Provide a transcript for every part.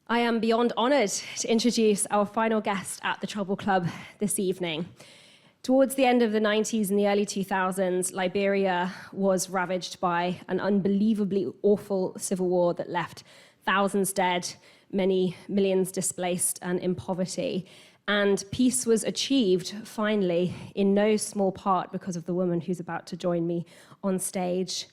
I am beyond honoured to introduce our final guest at the Trouble Club this evening. Towards the end of the 90s and the early 2000s, Liberia was ravaged by an unbelievably awful civil war that left thousands dead, many millions displaced and in poverty. And peace was achieved, finally, in no small part because of the woman who's about to join me on stage.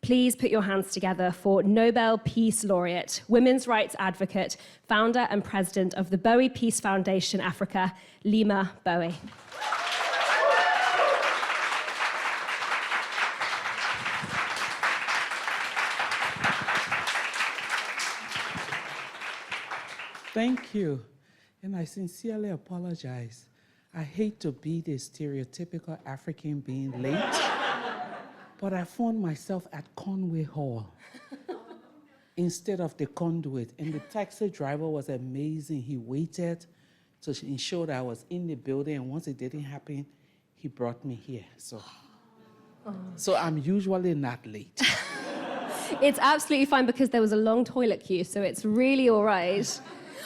Please put your hands together for Nobel Peace Laureate, women's rights advocate, founder and president of the Bowie Peace Foundation Africa, Leymah Gbowee. Thank you, and I sincerely apologize. I hate to be the stereotypical African being late, but I found myself at Conway Hall instead of the conduit, and the taxi driver was amazing. He waited to ensure that I was in the building, and once it didn't happen, he brought me here. So I'm usually not late. It's absolutely fine because there was a long toilet queue, so it's really all right.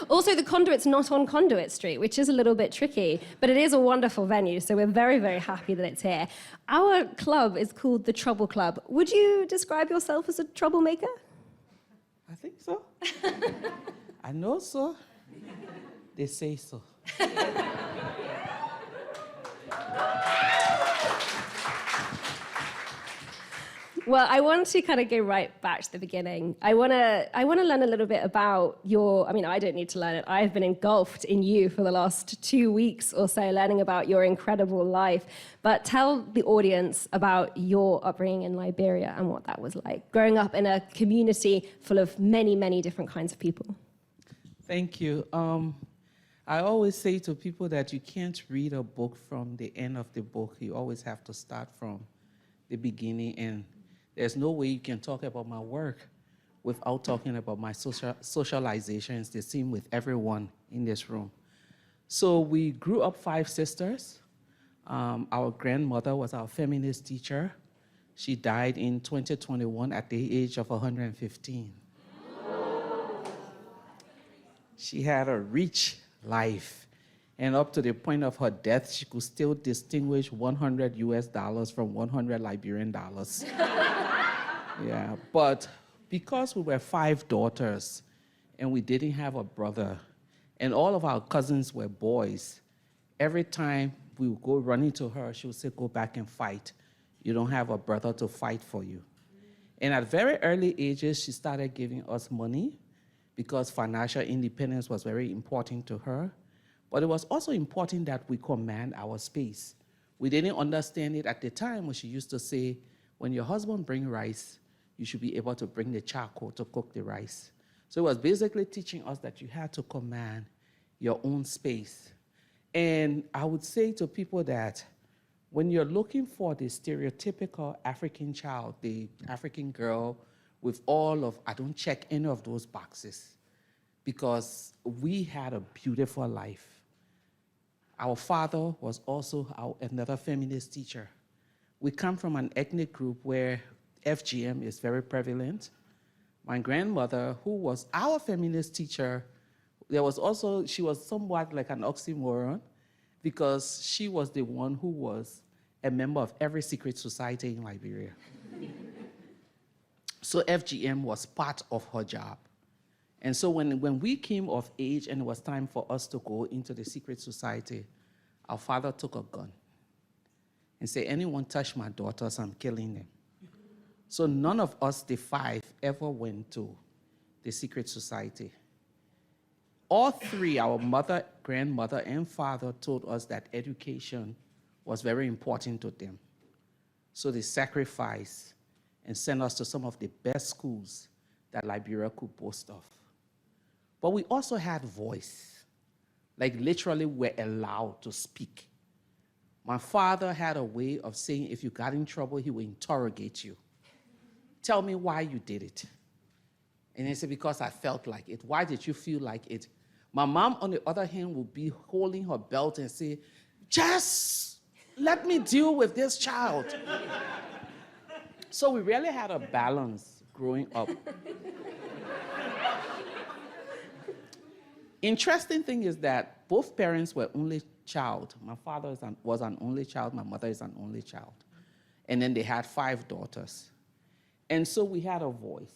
Also, the conduit's not on Conduit Street, which is a little bit tricky, but it is a wonderful venue, so we're very, very happy that it's here. Our club is called the Trouble Club. Would you describe yourself as a troublemaker? I think so. I know so. They say so. Well, I want to kind of go right back to the beginning. I want to learn a little bit about I don't need to learn it. I've been engulfed in you for the last 2 weeks or so, learning about your incredible life. But tell the audience about your upbringing in Liberia and what that was like, growing up in a community full of many, many different kinds of people. Thank you. I always say to people that you can't read a book from the end of the book. You always have to start from the beginning, and there's no way you can talk about my work without talking about my socializations, the same with everyone in this room. So we grew up 5 sisters. Our grandmother was our feminist teacher. She died in 2021 at the age of 115. She had a rich life, and up to the point of her death, she could still distinguish $100 from 100 Liberian dollars. Yeah, but because we were 5 daughters and we didn't have a brother, and all of our cousins were boys, every time we would go running to her, she would say, "Go back and fight. You don't have a brother to fight for you." And at very early ages, she started giving us money because financial independence was very important to her. But it was also important that we command our space. We didn't understand it at the time when she used to say, when your husband brings rice, you should be able to bring the charcoal to cook the rice. So it was basically teaching us that you had to command your own space. And I would say to people that when you're looking for the stereotypical African child, the African girl with all of, I don't check any of those boxes, because we had a beautiful life. Our father was also another feminist teacher. We come from an ethnic group where FGM is very prevalent. My grandmother, who was our feminist teacher, she was somewhat like an oxymoron, because she was the one who was a member of every secret society in Liberia. So FGM was part of her job. And so when we came of age and it was time for us to go into the secret society, our father took a gun and said, "Anyone touch my daughters, I'm killing them." So none of us, the 5, ever went to the secret society. All 3, our mother, grandmother, and father, told us that education was very important to them. So they sacrificed and sent us to some of the best schools that Liberia could boast of. But we also had voice. Like literally we're allowed to speak. My father had a way of saying if you got in trouble, he would interrogate you. "Tell me why you did it." And he said, "Because I felt like it." "Why did you feel like it?" My mom, on the other hand, would be holding her belt and say, "Just let me deal with this child." So we really had a balance growing up. Interesting thing is that both parents were only child. My father was an only child. My mother is an only child. And then they had 5 daughters. And so we had a voice.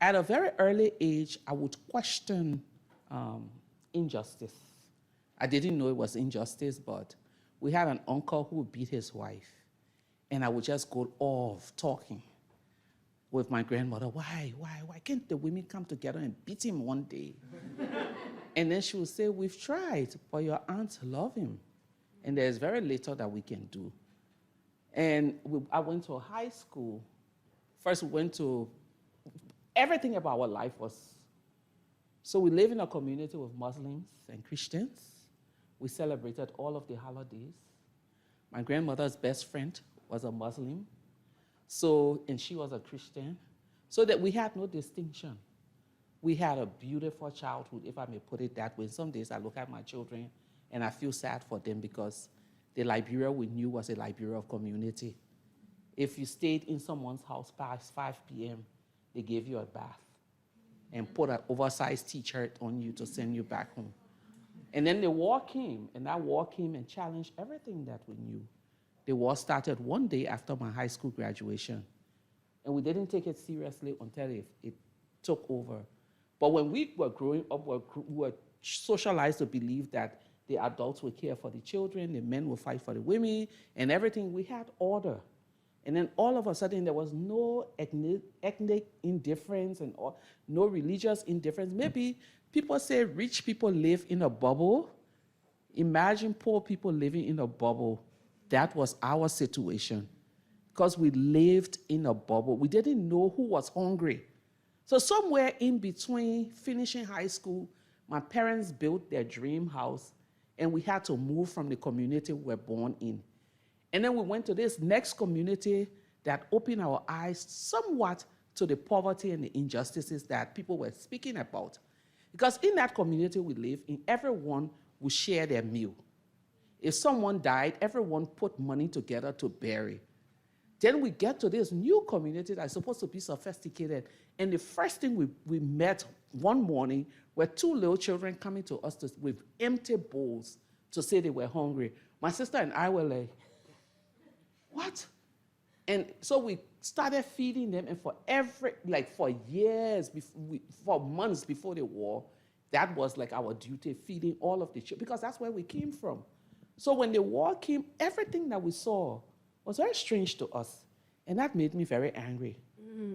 At a very early age, I would question injustice. I didn't know it was injustice, but we had an uncle who would beat his wife. And I would just go off talking with my grandmother. Why can't the women come together and beat him one day? And then she would say, we've tried, but your aunts love him. And there's very little that we can do. And I went to a high school. First, we went to, everything about our life was, so we live in a community with Muslims and Christians. We celebrated all of the holidays. My grandmother's best friend was a Muslim. And she was a Christian. So that we had no distinction. We had a beautiful childhood, if I may put it that way. Some days I look at my children and I feel sad for them because the Liberia we knew was a Liberia of community. If you stayed in someone's house past 5 p.m., they gave you a bath and put an oversized t-shirt on you to send you back home. And then the war came, and that war came and challenged everything that we knew. The war started one day after my high school graduation, and we didn't take it seriously until it took over. But when we were growing up, we were socialized to believe that the adults would care for the children, the men would fight for the women, and everything. We had order. And then all of a sudden, there was no ethnic indifference and no religious indifference. Maybe people say rich people live in a bubble. Imagine poor people living in a bubble. That was our situation because we lived in a bubble. We didn't know who was hungry. So somewhere in between finishing high school, my parents built their dream house, and we had to move from the community we were born in. And then we went to this next community that opened our eyes somewhat to the poverty and the injustices that people were speaking about. Because in that community we live in, everyone would share their meal. If someone died, everyone put money together to bury. Then we get to this new community that's supposed to be sophisticated. And the first thing we met one morning were 2 little children coming to us with empty bowls to say they were hungry. My sister and I were like, what? And so we started feeding them, and for years, for months before the war, that was like our duty, feeding all of the children, because that's where we came from. So when the war came, everything that we saw was very strange to us, and that made me very angry.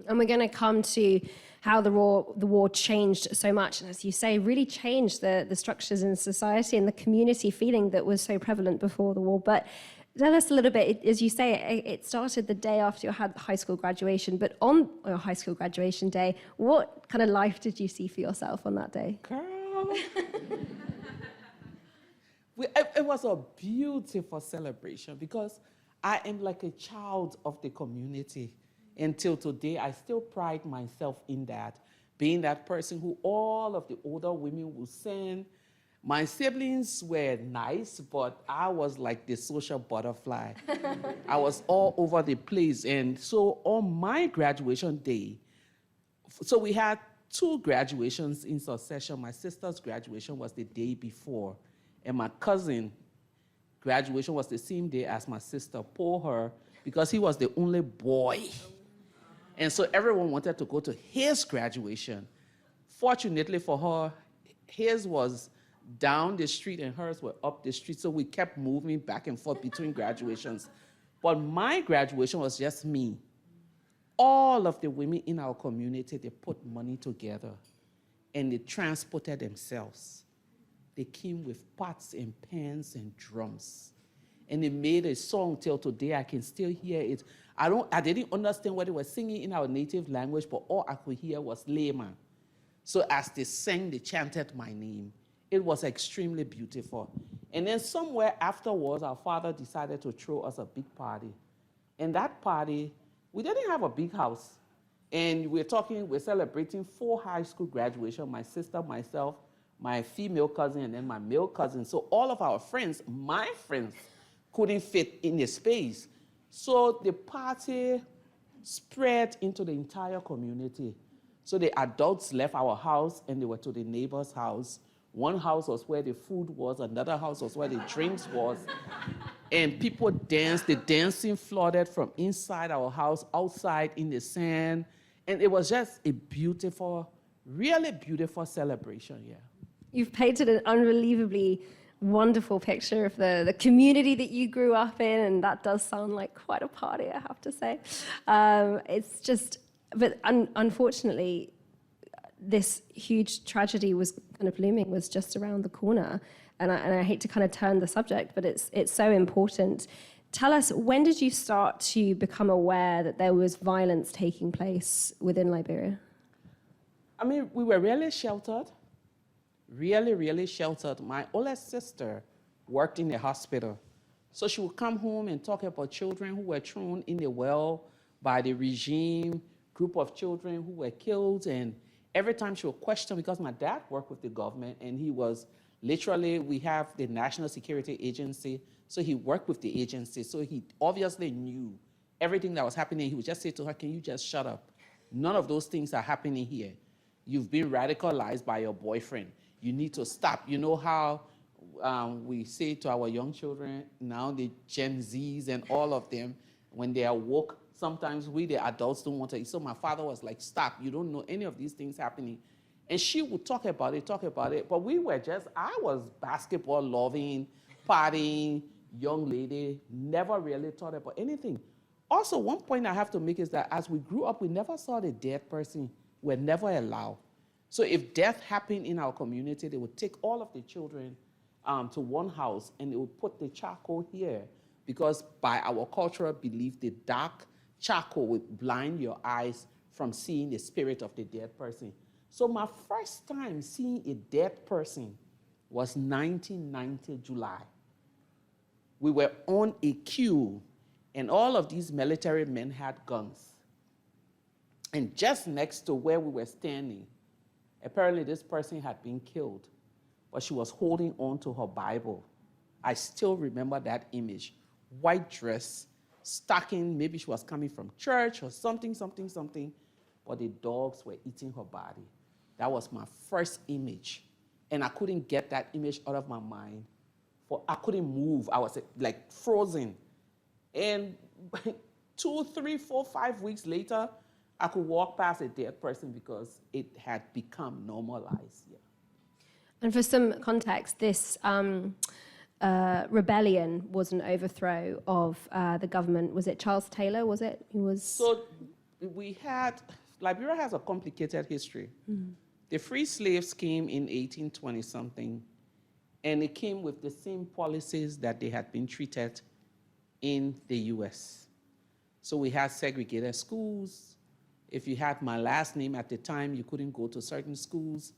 And we're going to come to how the war changed so much, and as you say, really changed the structures in society and the community feeling that was so prevalent before the war. But tell us a little bit, as you say, it started the day after your high school graduation, but on your high school graduation day, what kind of life did you see for yourself on that day? Girl. It was a beautiful celebration because I am like a child of the community. Until today, I still pride myself in that, being that person who all of the older women will send. My siblings were nice, but I was like the social butterfly. I was all over the place. And so on my graduation day, so we had 2 graduations in succession. My sister's graduation was the day before, and my cousin graduation was the same day as my sister, poor her, because he was the only boy. And so everyone wanted to go to his graduation. Fortunately for her, his was down the street and hers were up the street, so we kept moving back and forth between graduations. But my graduation was just me. All of the women in our community, they put money together and they transported themselves. They came with pots and pans and drums. And they made a song till today. I can still hear it. I didn't understand what they were singing in our native language, but all I could hear was Leymah. So as they sang, they chanted my name. It was extremely beautiful. And then somewhere afterwards, our father decided to throw us a big party. And that party, we didn't have a big house. And we're celebrating 4 high school graduation, my sister, myself, my female cousin, and then my male cousin. So all of our friends, my friends, couldn't fit in the space. So the party spread into the entire community. So the adults left our house and they were to the neighbor's house. One house was where the food was, another house was where the drinks was. And people danced, the dancing flooded from inside our house, outside in the sand. And it was just a beautiful, really beautiful celebration, yeah. You've painted an unbelievably wonderful picture of the community that you grew up in, and that does sound like quite a party, I have to say. It's just, but unfortunately, this huge tragedy was kind of looming, was just around the corner. And I hate to kind of turn the subject, but it's so important. Tell us, when did you start to become aware that there was violence taking place within Liberia? I mean, we were really sheltered, really, really sheltered. My oldest sister worked in a hospital. So she would come home and talk about children who were thrown in the well by the regime, group of children who were killed. And every time she would question, because my dad worked with the government and he was literally, we have the National Security Agency, so he worked with the agency. So he obviously knew everything that was happening. He would just say to her, can you just shut up? None of those things are happening here. You've been radicalized by your boyfriend. You need to stop. You know how we say to our young children, now the Gen Zs and all of them, when they are woke, sometimes we, the adults, don't want to. So my father was like, stop. You don't know any of these things happening. And she would talk about it. But we were just, I was basketball loving, partying, young lady, never really thought about anything. Also, one point I have to make is that as we grew up, we never saw the dead person. We're never allowed. So if death happened in our community, they would take all of the children to one house and they would put the charcoal here because by our cultural belief, the dark charcoal would blind your eyes from seeing the spirit of the dead person. So my first time seeing a dead person was 1990 July. We were on a queue, and all of these military men had guns. And just next to where we were standing, apparently this person had been killed, but she was holding on to her Bible. I still remember that image. White dress, stocking, maybe she was coming from church or something, but the dogs were eating her body. That was my first image. And I couldn't get that image out of my mind. I couldn't move. I was like frozen. And 2, 3, 4, 5 weeks later, I could walk past a dead person because it had become normalized. Yeah. And for some context, this rebellion was an overthrow of the government. Was it Charles Taylor, was it? So Liberia has a complicated history. Mm-hmm. The free slaves came in 1820-something, and it came with the same policies that they had been treated in the US. So we had segregated schools. If you had my last name at the time, you couldn't go to certain schools.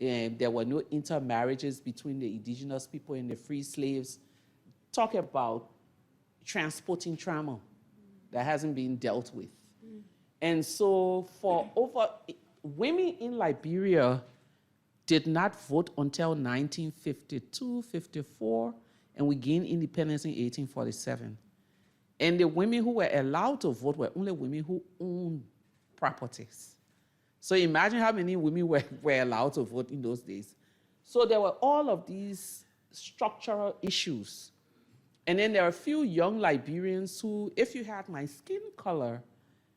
And there were no intermarriages between the indigenous people and the free slaves. Talk about transporting trauma that hasn't been dealt with. Mm. And so women in Liberia did not vote until 1952, 54, and we gained independence in 1847. And the women who were allowed to vote were only women who owned properties. So imagine how many women were allowed to vote in those days. So there were all of these structural issues. And then there are a few young Liberians who, if you had my skin color,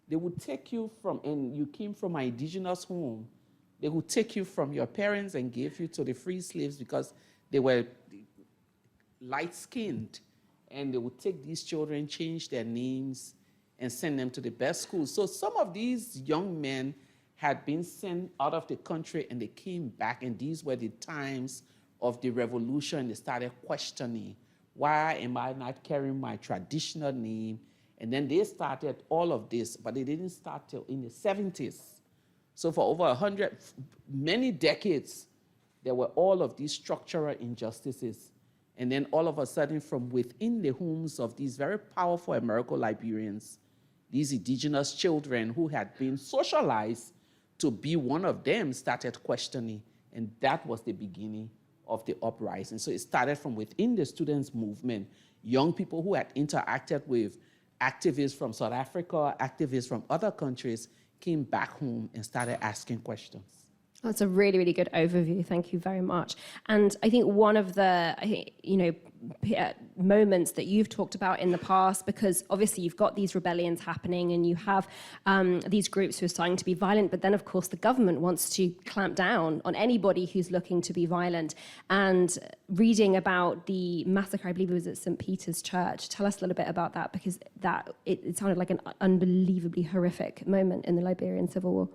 they would take you and you came from an indigenous home, they would take you from your parents and give you to the free slaves because they were light-skinned. And they would take these children, change their names, and send them to the best schools. So some of these young men had been sent out of the country and they came back, and these were the times of the revolution. They started questioning, why am I not carrying my traditional name? And then they started all of this, but they didn't start till in the 70s. So for over many decades, there were all of these structural injustices. And then all of a sudden, from within the homes of these very powerful Americo-Liberians, these indigenous children who had been socialized to be one of them started questioning. And that was the beginning of the uprising. So it started from within the students' movement. Young people who had interacted with activists from South Africa, activists from other countries, came back home and started asking questions. That's a really, really good overview. Thank you very much. And I think one of the, moments that you've talked about in the past, because obviously you've got these rebellions happening and you have these groups who are starting to be violent, but then of course the government wants to clamp down on anybody who's looking to be violent. And reading about the massacre, I believe it was at St. Peter's Church, tell us a little bit about that, because it sounded like an unbelievably horrific moment in the Liberian Civil War.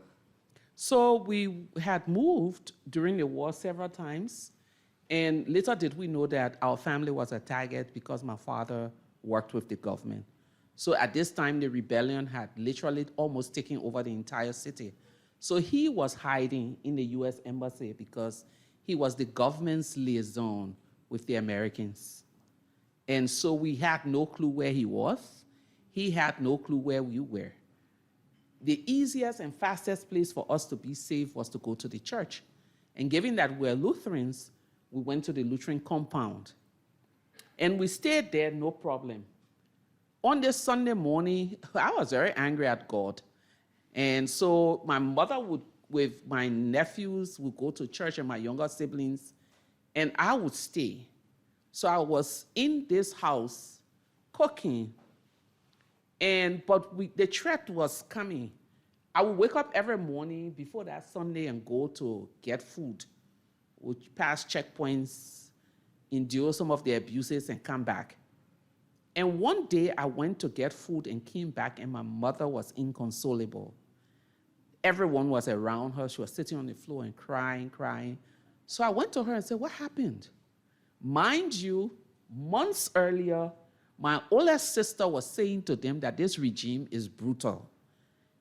So we had moved during the war several times, and little did we know that our family was a target because my father worked with the government. So at this time, the rebellion had literally almost taken over the entire city. So he was hiding in the U.S. Embassy because he was the government's liaison with the Americans. And so we had no clue where he was. He had no clue where we were. The easiest and fastest place for us to be safe was to go to the church. And given that we're Lutherans, we went to the Lutheran compound. And we stayed there, no problem. On this Sunday morning, I was very angry at God. And so my mother would, with my nephews, would go to church and my younger siblings, and I would stay. So I was in this house cooking, but the threat was coming. I would wake up every morning before that Sunday and go to get food, would pass checkpoints, endure some of the abuses, and come back. And one day I went to get food and came back, and my mother was inconsolable. Everyone was around her. She was sitting on the floor and crying. So I went to her and said, "What happened?" Mind you, months earlier, my oldest sister was saying to them that this regime is brutal.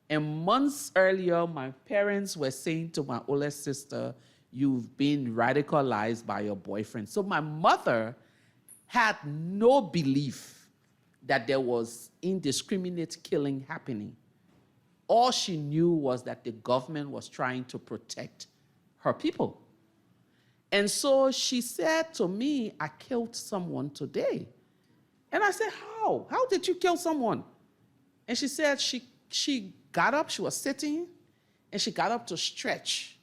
And months earlier, my parents were saying to my oldest sister, "You've been radicalized by your boyfriend." So my mother had no belief that there was indiscriminate killing happening. All she knew was that the government was trying to protect her people. And so she said to me, "I killed someone today." And I said, "How? How did you kill someone?" And she said she got up, she was sitting, and she got up to stretch.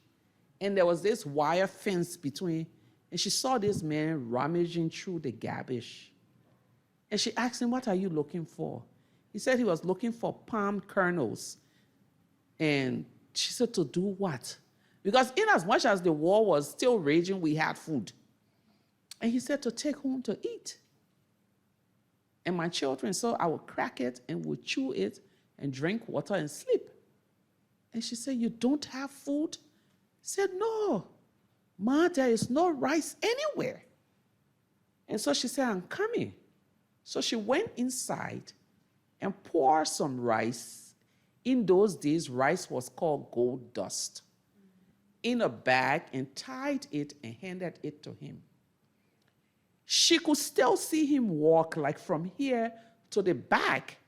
And there was this wire fence between, and she saw this man rummaging through the garbage. And she asked him, "What are you looking for?" He said he was looking for palm kernels. And she said, "To do what?" Because in as much as the war was still raging, we had food. And he said, "To take home to eat." And my children, so I would crack it and would chew it and drink water and sleep. And she said, "You don't have food?" He said, "No, Ma, there is no rice anywhere." And so she said, "I'm coming." So she went inside and poured some rice. In those days, rice was called gold dust, in a bag, and tied it and handed it to him. She could still see him walk like from here to the back,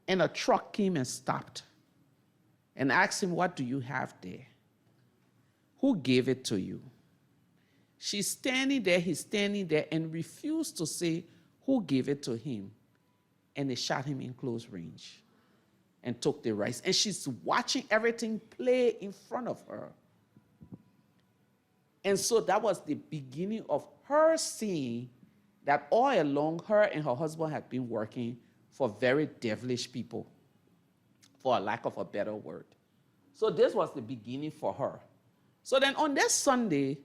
and a truck came and stopped and asked him, "What do you have there? Who gave it to you?" She's standing there, he's standing there, and refused to say who gave it to him. And they shot him in close range and took the rice. And she's watching everything play in front of her. And so that was the beginning of her seeing that all along, her and her husband had been working for very devilish people, for a lack of a better word. So this was the beginning for her. So then on this Sunday,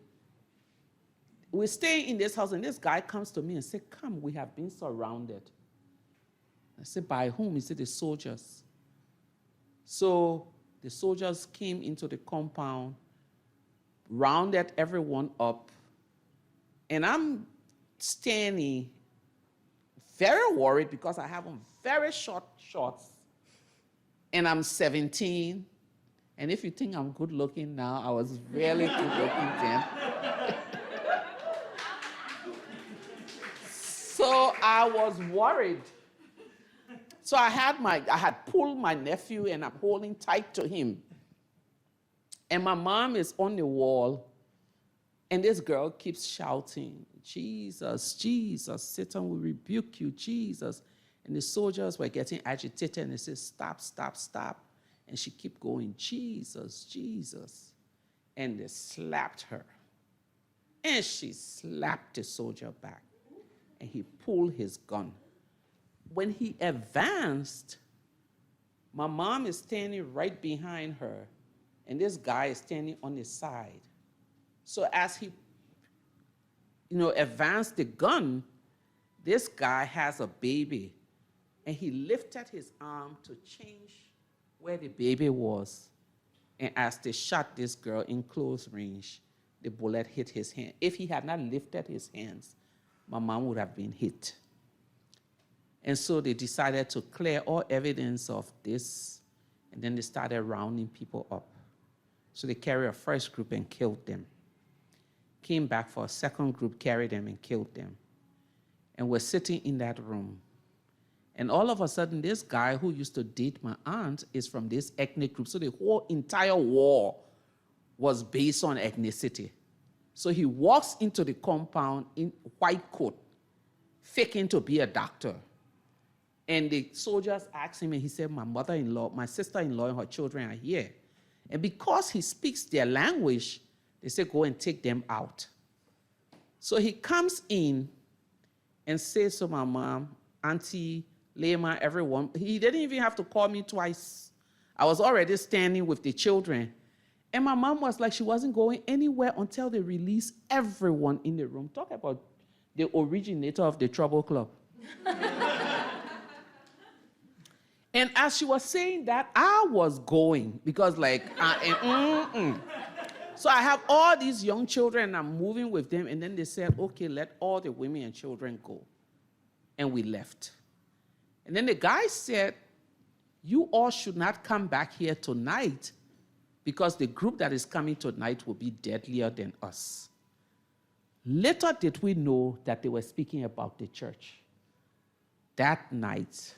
we're staying in this house, and this guy comes to me and said, "Come, we have been surrounded." I said, "By whom?" He said, "The soldiers." So the soldiers came into the compound, rounded everyone up, and I'm standing very worried because I have on very short shorts, and I'm 17. And if you think I'm good looking now, I was really good looking then. So I was worried. So I had pulled my nephew, and I'm holding tight to him. And my mom is on the wall, and this girl keeps shouting, "Jesus, Jesus, Satan will rebuke you, Jesus." And the soldiers were getting agitated, and they said, "Stop, stop, stop." And she kept going, Jesus, Jesus. And they slapped her. And she slapped the soldier back. And he pulled his gun. When he advanced, my mom is standing right behind her, and this guy is standing on the side. So as he, advanced the gun, this guy has a baby, and he lifted his arm to change where the baby was. And as they shot this girl in close range, the bullet hit his hand. If he had not lifted his hands, my mom would have been hit. And so they decided to clear all evidence of this, and then they started rounding people up. So they carried a first group and killed them. Came back for a second group, carried them and killed them. And we're sitting in that room. And all of a sudden, this guy who used to date my aunt is from this ethnic group. So the whole entire war was based on ethnicity. So he walks into the compound in white coat, faking to be a doctor. And the soldiers asked him, and he said, my mother-in-law, my sister-in-law and her children are here. And because he speaks their language, they said, go and take them out. So he comes in and says to my mom, Auntie, Leymah, everyone. He didn't even have to call me twice. I was already standing with the children. And my mom was like, she wasn't going anywhere until they released everyone in the room. Talk about the originator of the Trouble Club. And as she was saying that, I was going because So I have all these young children and I'm moving with them. And then they said, okay, let all the women and children go. And we left. And then the guy said, you all should not come back here tonight because the group that is coming tonight will be deadlier than us. Later did we know that they were speaking about the church. That night,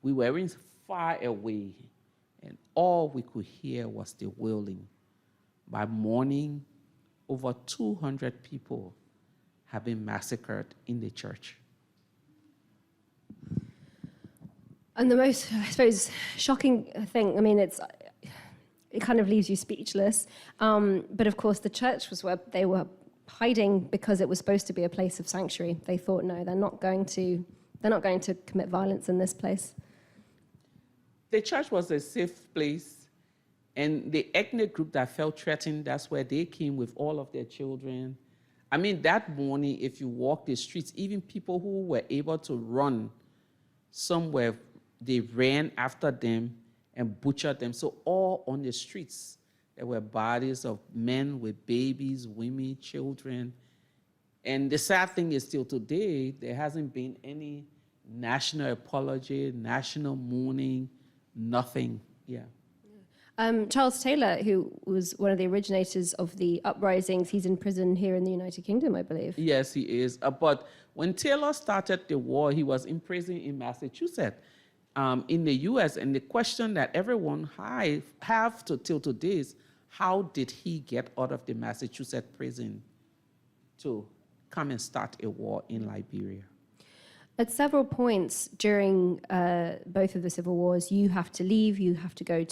we weren't far away, and all we could hear was the wailing. By morning, over 200 people have been massacred in the church. And the most, I suppose, shocking thing, it kind of leaves you speechless. But of course, the church was where they were hiding because it was supposed to be a place of sanctuary. They thought, no, they're not going to commit violence in this place. The church was a safe place, and the ethnic group that felt threatened, that's where they came with all of their children. That morning, if you walk the streets, even people who were able to run somewhere, they ran after them and butchered them. So all on the streets, there were bodies of men with babies, women, children. And the sad thing is still today, there hasn't been any national apology, national mourning, nothing. Yeah. Charles Taylor, who was one of the originators of the uprisings, he's in prison here in the United Kingdom, I believe. Yes, he is. But when Taylor started the war, he was in prison in Massachusetts, in the U.S. And the question that everyone have till today is, how did he get out of the Massachusetts prison to come and start a war in Liberia? At several points during both of the civil wars, you have to leave. You go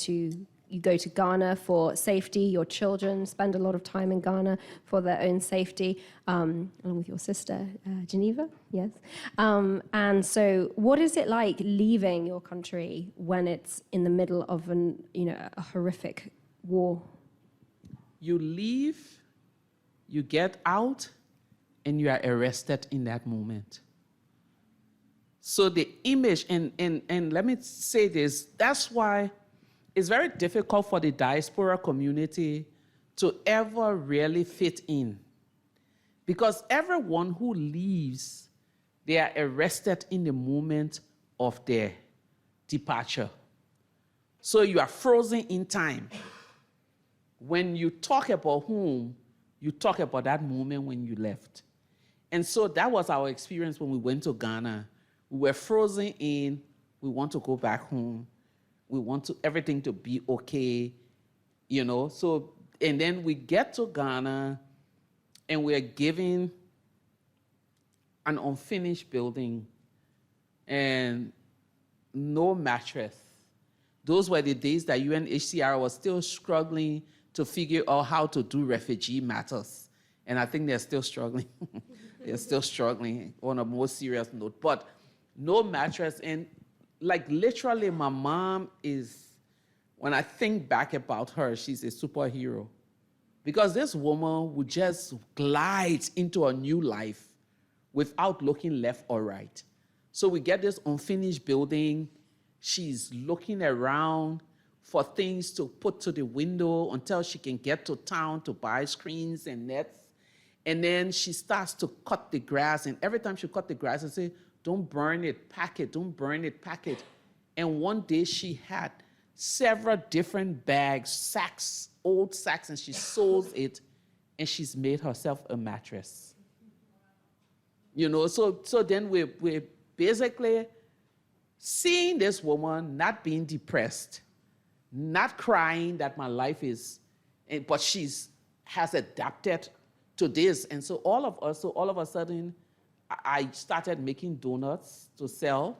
to Ghana for safety. Your children spend a lot of time in Ghana for their own safety, along with your sister, Geneva. Yes. And so, what is it like leaving your country when it's in the middle of a horrific war? You leave, you get out, and you are arrested in that moment. So the image, and let me say this, that's why it's very difficult for the diaspora community to ever really fit in. Because everyone who leaves, they are arrested in the moment of their departure. So you are frozen in time. When you talk about home, you talk about that moment when you left. And so that was our experience when we went to Ghana. We were frozen in, we want to go back home. We want everything to be okay, So, and then we get to Ghana and we're given an unfinished building and no mattress, Those were the days that UNHCR was still struggling to figure out how to do refugee matters. And I think they're still struggling. They're still struggling on a more serious note. But no mattress. And like literally my mom is, when I think back about her, she's a superhero. Because this woman would just glide into a new life without looking left or right. So we get this unfinished building. She's looking around for things to put to the window until she can get to town to buy screens and nets. And then she starts to cut the grass. And every time she cut the grass, I say, don't burn it, pack it, don't burn it, pack it. And one day she had several different bags, sacks, old sacks, and she sews it, and she's made herself a mattress. You know, so then we're basically seeing this woman not being depressed, not crying that my life is, but has adapted to this. And so all of a sudden, I started making donuts to sell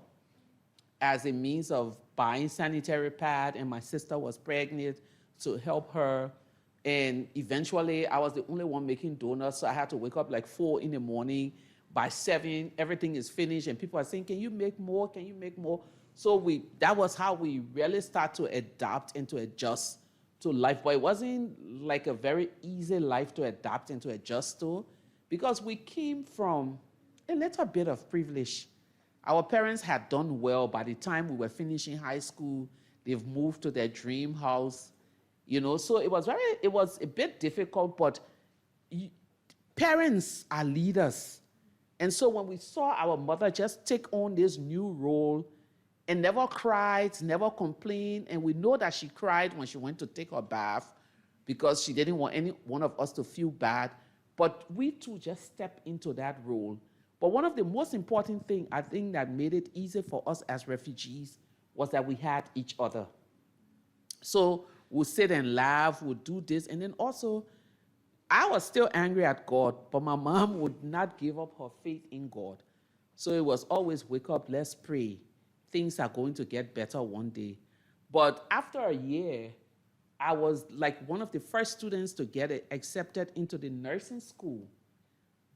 as a means of buying sanitary pad, and my sister was pregnant to help her. And eventually, I was the only one making donuts, so I had to wake up like 4 in the morning. By 7, everything is finished, and people are saying, can you make more? Can you make more? So that was how we really start to adapt and to adjust to life. But it wasn't like a very easy life to adapt and to adjust to, because we came from a little bit of privilege. Our parents had done well. By the time we were finishing high school, they've moved to their dream house, you know. So it was a bit difficult, but parents are leaders. And so when we saw our mother just take on this new role and never cried, never complained, and we know that she cried when she went to take her bath because she didn't want any one of us to feel bad, but we too just stepped into that role. But one of the most important things, I think, that made it easy for us as refugees was that we had each other. So we'll sit and laugh, we'll do this, and then also, I was still angry at God, but my mom would not give up her faith in God. So it was always, wake up, let's pray. Things are going to get better one day. But after a year, I was like one of the first students to get accepted into the nursing school.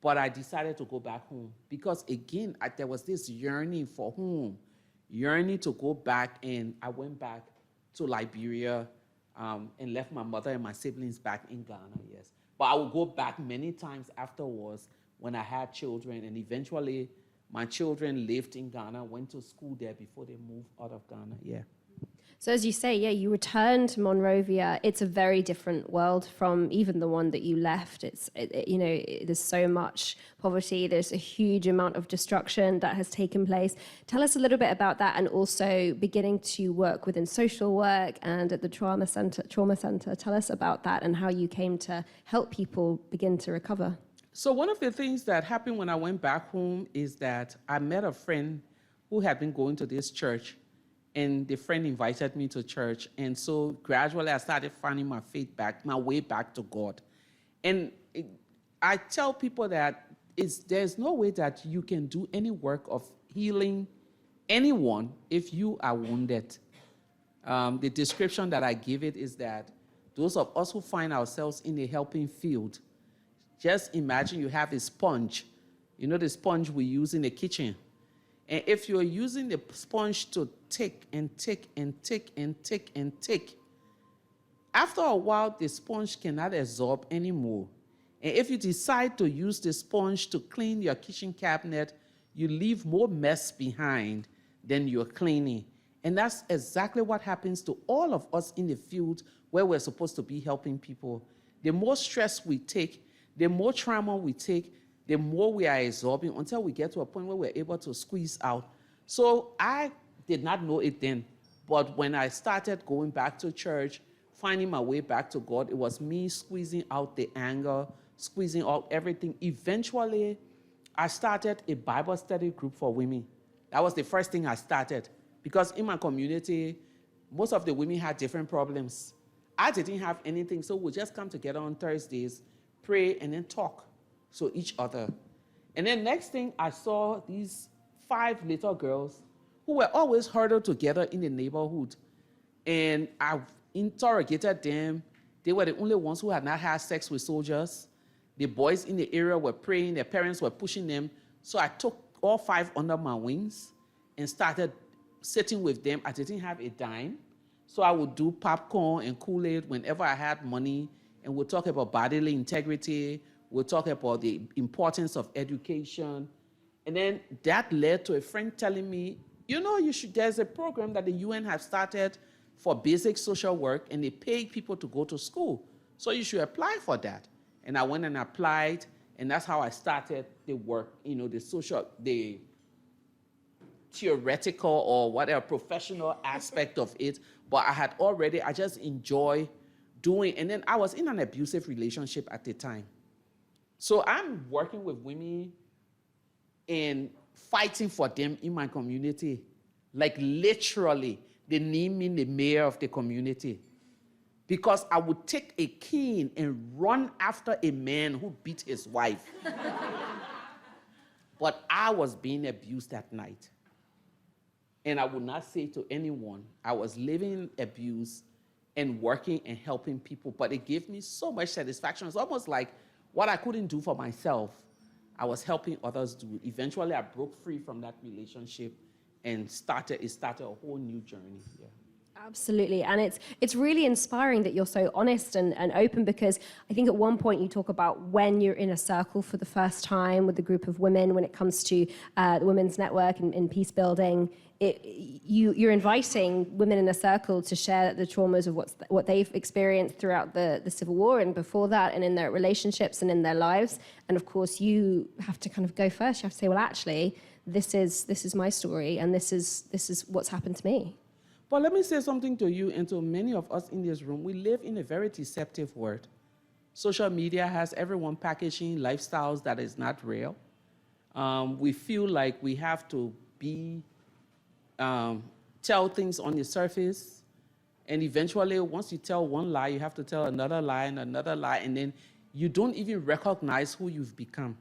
But I decided to go back home because, again, there was this yearning for home, yearning to go back, and I went back to Liberia and left my mother and my siblings back in Ghana, yes. But I would go back many times afterwards when I had children, and eventually my children lived in Ghana, went to school there before they moved out of Ghana, yeah. So as you say, yeah, you returned to Monrovia. It's a very different world from even the one that you left. There's so much poverty. There's a huge amount of destruction that has taken place. Tell us a little bit about that, and also beginning to work within social work and at the trauma center. Tell us about that and how you came to help people begin to recover. So one of the things that happened when I went back home is that I met a friend who had been going to this church. And the friend invited me to church. And so gradually I started finding my faith back, my way back to God. And I tell people that there's no way that you can do any work of healing anyone if you are wounded. The description that I give it is that those of us who find ourselves in a helping field, just imagine you have a sponge. You know the sponge we use in the kitchen. And if you're using the sponge to tick and tick and tick and tick and tick, after a while, the sponge cannot absorb anymore. And if you decide to use the sponge to clean your kitchen cabinet, you leave more mess behind than you're cleaning. And that's exactly what happens to all of us in the field where we're supposed to be helping people. The more stress we take, the more trauma we take, the more we are absorbing until we get to a point where we're able to squeeze out. So I did not know it then, but when I started going back to church, finding my way back to God, it was me squeezing out the anger, squeezing out everything. Eventually, I started a Bible study group for women. That was the first thing I started, because in my community, most of the women had different problems. I didn't have anything, so we'd just come together on Thursdays, pray, and then talk to each other. And then next thing, I saw these 5 little girls who were always huddled together in the neighborhood. And I interrogated them. They were the only ones who had not had sex with soldiers. The boys in the area were praying, their parents were pushing them. So I took all 5 under my wings and started sitting with them. I didn't have a dime. So I would do popcorn and Kool-Aid whenever I had money, and we'll talk about bodily integrity. We'll talk about the importance of education. And then that led to a friend telling me, you know, there's a program that the UN has started for basic social work, and they pay people to go to school. So you should apply for that. And I went and applied, and that's how I started the work, you know, the theoretical or whatever professional aspect of it. But I just enjoy doing, and then I was in an abusive relationship at the time. So I'm working with women and fighting for them in my community. Like literally, they name me the mayor of the community. Because I would take a cane and run after a man who beat his wife. But I was being abused that night. And I would not say to anyone. I was living abuse and working and helping people, but it gave me so much satisfaction. It's almost like what I couldn't do for myself, I was helping others do. Eventually, I broke free from that relationship and it started a whole new journey. Yeah. Absolutely. And it's really inspiring that you're so honest and open, because I think at one point you talk about when you're in a circle for the first time with a group of women, when it comes to the Women's Network and peace building, you're inviting women in a circle to share the traumas of what they've experienced throughout the Civil War and before that, and in their relationships and in their lives. And of course, you have to kind of go first. You have to say, well, actually, this is my story, and this is what's happened to me. But let me say something to you and to many of us in this room. We live in a very deceptive world. Social media has everyone packaging lifestyles that is not real. We feel like we have to tell things on the surface. And eventually, once you tell one lie, you have to tell another lie and another lie. And then you don't even recognize who you've become.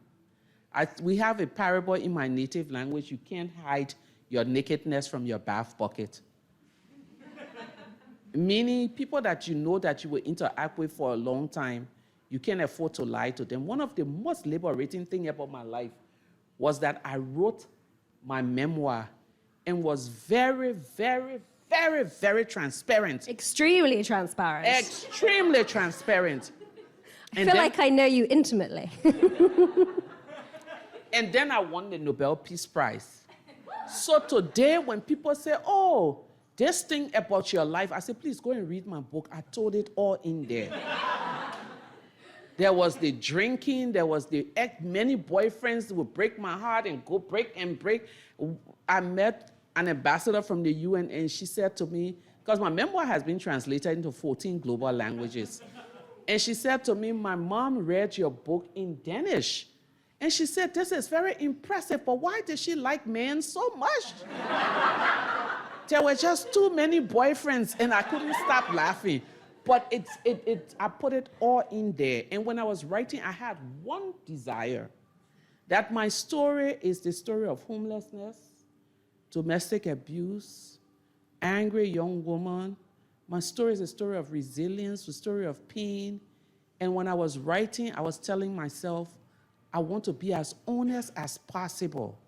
We have a parable in my native language. You can't hide your nakedness from your bath bucket. Meaning, people that you know that you will interact with for a long time, you can't afford to lie to them. One of the most liberating things about my life was that I wrote my memoir and was very, very, very, very transparent. Extremely transparent. Extremely transparent. I feel like I know you intimately. And then I won the Nobel Peace Prize. So today, when people say, oh, this thing about your life, I said, please go and read my book. I told it all in there. There was the drinking, there was the many boyfriends that would break my heart and go break and break. I met an ambassador from the UN, and she said to me, because my memoir has been translated into 14 global languages, and she said to me, my mom read your book in Danish. And she said, this is very impressive, but why did she like men so much? There were just too many boyfriends, and I couldn't stop laughing. But I put it all in there. And when I was writing, I had one desire, that my story is the story of homelessness, domestic abuse, angry young woman. My story is a story of resilience, a story of pain. And when I was writing, I was telling myself, I want to be as honest as possible,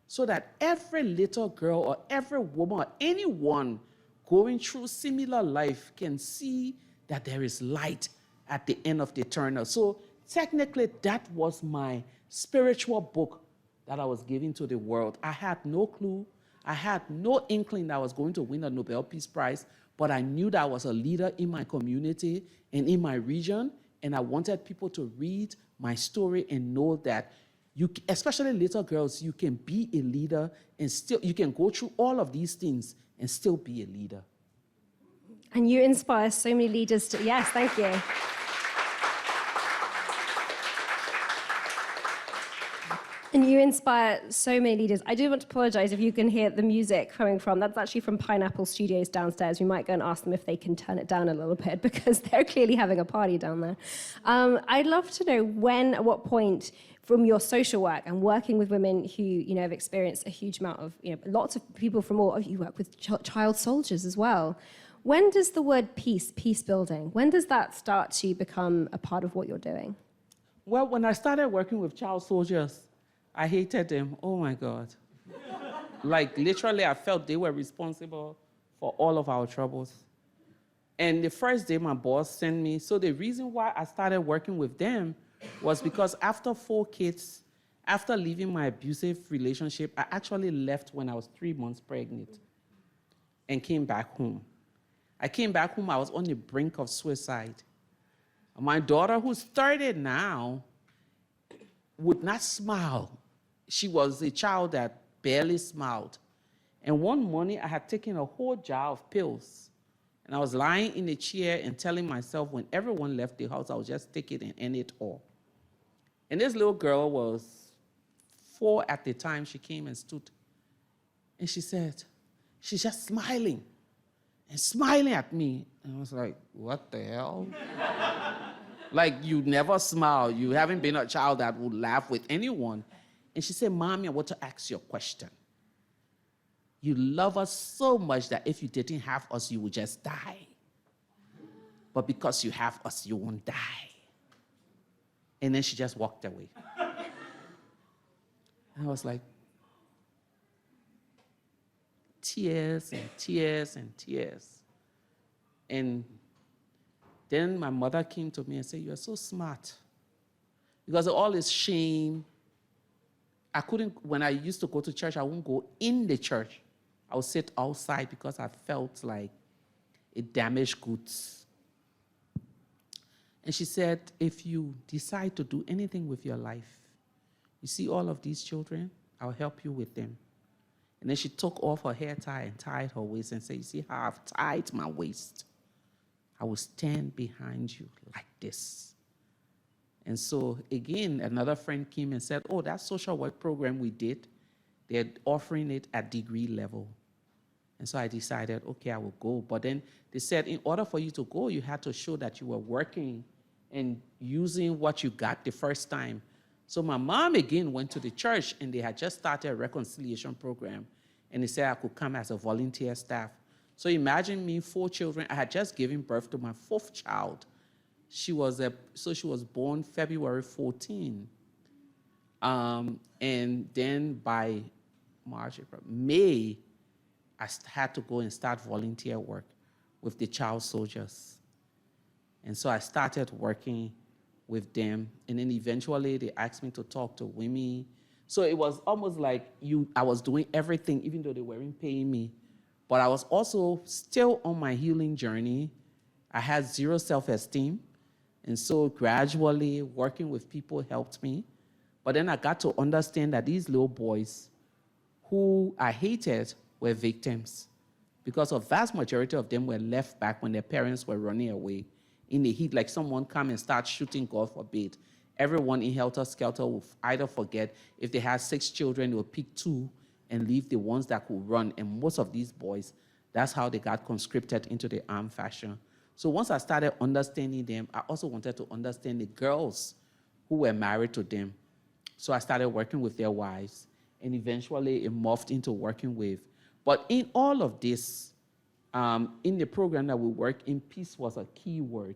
so that every little girl or every woman or anyone going through similar life can see that there is light at the end of the tunnel. So technically, that was my spiritual book that I was giving to the world. I had no clue. I had no inkling that I was going to win a Nobel Peace Prize, but I knew that I was a leader in my community and in my region, and I wanted people to read my story and know that you, especially little girls, you can be a leader and still, you can go through all of these things and still be a leader. And you inspire so many leaders to, yes, thank you. And you inspire so many leaders. I do want to apologize if you can hear the music coming from. That's actually from Pineapple Studios downstairs. We might go and ask them if they can turn it down a little bit, because they're clearly having a party down there. I'd love to know at what point, from your social work and working with women who, have experienced a huge amount of, lots of people from you work with child soldiers as well. When does the word peace building, when does that start to become a part of what you're doing? Well, when I started working with child soldiers, I hated them. Oh my God. Like literally, I felt they were responsible for all of our troubles. And the first day my boss sent me, so the reason why I started working with them was because after 4 kids, after leaving my abusive relationship, I actually left when I was 3 months pregnant and came back home. I came back home, I was on the brink of suicide. My daughter, who's 30 now, would not smile. She was a child that barely smiled. And one morning, I had taken a whole jar of pills. And I was lying in a chair and telling myself when everyone left the house, I would just take it and end it all. And this little girl was 4 at the time. She came and stood. And she said, she's just smiling and smiling at me. And I was like, what the hell? Like, you never smile. You haven't been a child that would laugh with anyone. And she said, Mommy, I want to ask you a question. You love us so much that if you didn't have us, you would just die. But because you have us, you won't die. And then she just walked away. And I was like, tears and tears and tears. And then my mother came to me and said, you are so smart. Because of all this shame, I couldn't, when I used to go to church, I wouldn't go in the church. I would sit outside because I felt like it damaged goods. And she said, if you decide to do anything with your life, you see all of these children, I'll help you with them. And then she took off her hair tie and tied her waist and said, you see how I've tied my waist? I will stand behind you like this. And so, again, another friend came and said, oh, that social work program we did, they're offering it at degree level. And so I decided, okay, I will go. But then they said, in order for you to go, you had to show that you were working and using what you got the first time. So my mom, again, went to the church, and they had just started a reconciliation program. And they said I could come as a volunteer staff. So imagine me, 4 children. I had just given birth to my 4th child. She was born February 14. And then by March, April, May, I had to go and start volunteer work with the child soldiers. And so I started working with them. And then eventually they asked me to talk to women. So it was almost like I was doing everything, even though they weren't paying me. But I was also still on my healing journey. I had 0 self-esteem. And so gradually working with people helped me. But then I got to understand that these little boys who I hated were victims, because a vast majority of them were left back when their parents were running away in the heat, like someone come and start shooting, God forbid. Everyone in helter-skelter will either forget. If they had 6 children, they would pick 2 and leave the ones that could run. And most of these boys, that's how they got conscripted into the armed faction. So once I started understanding them, I also wanted to understand the girls who were married to them. So I started working with their wives, and eventually it morphed into working with. But in all of this, in the program that we work in, peace was a key word.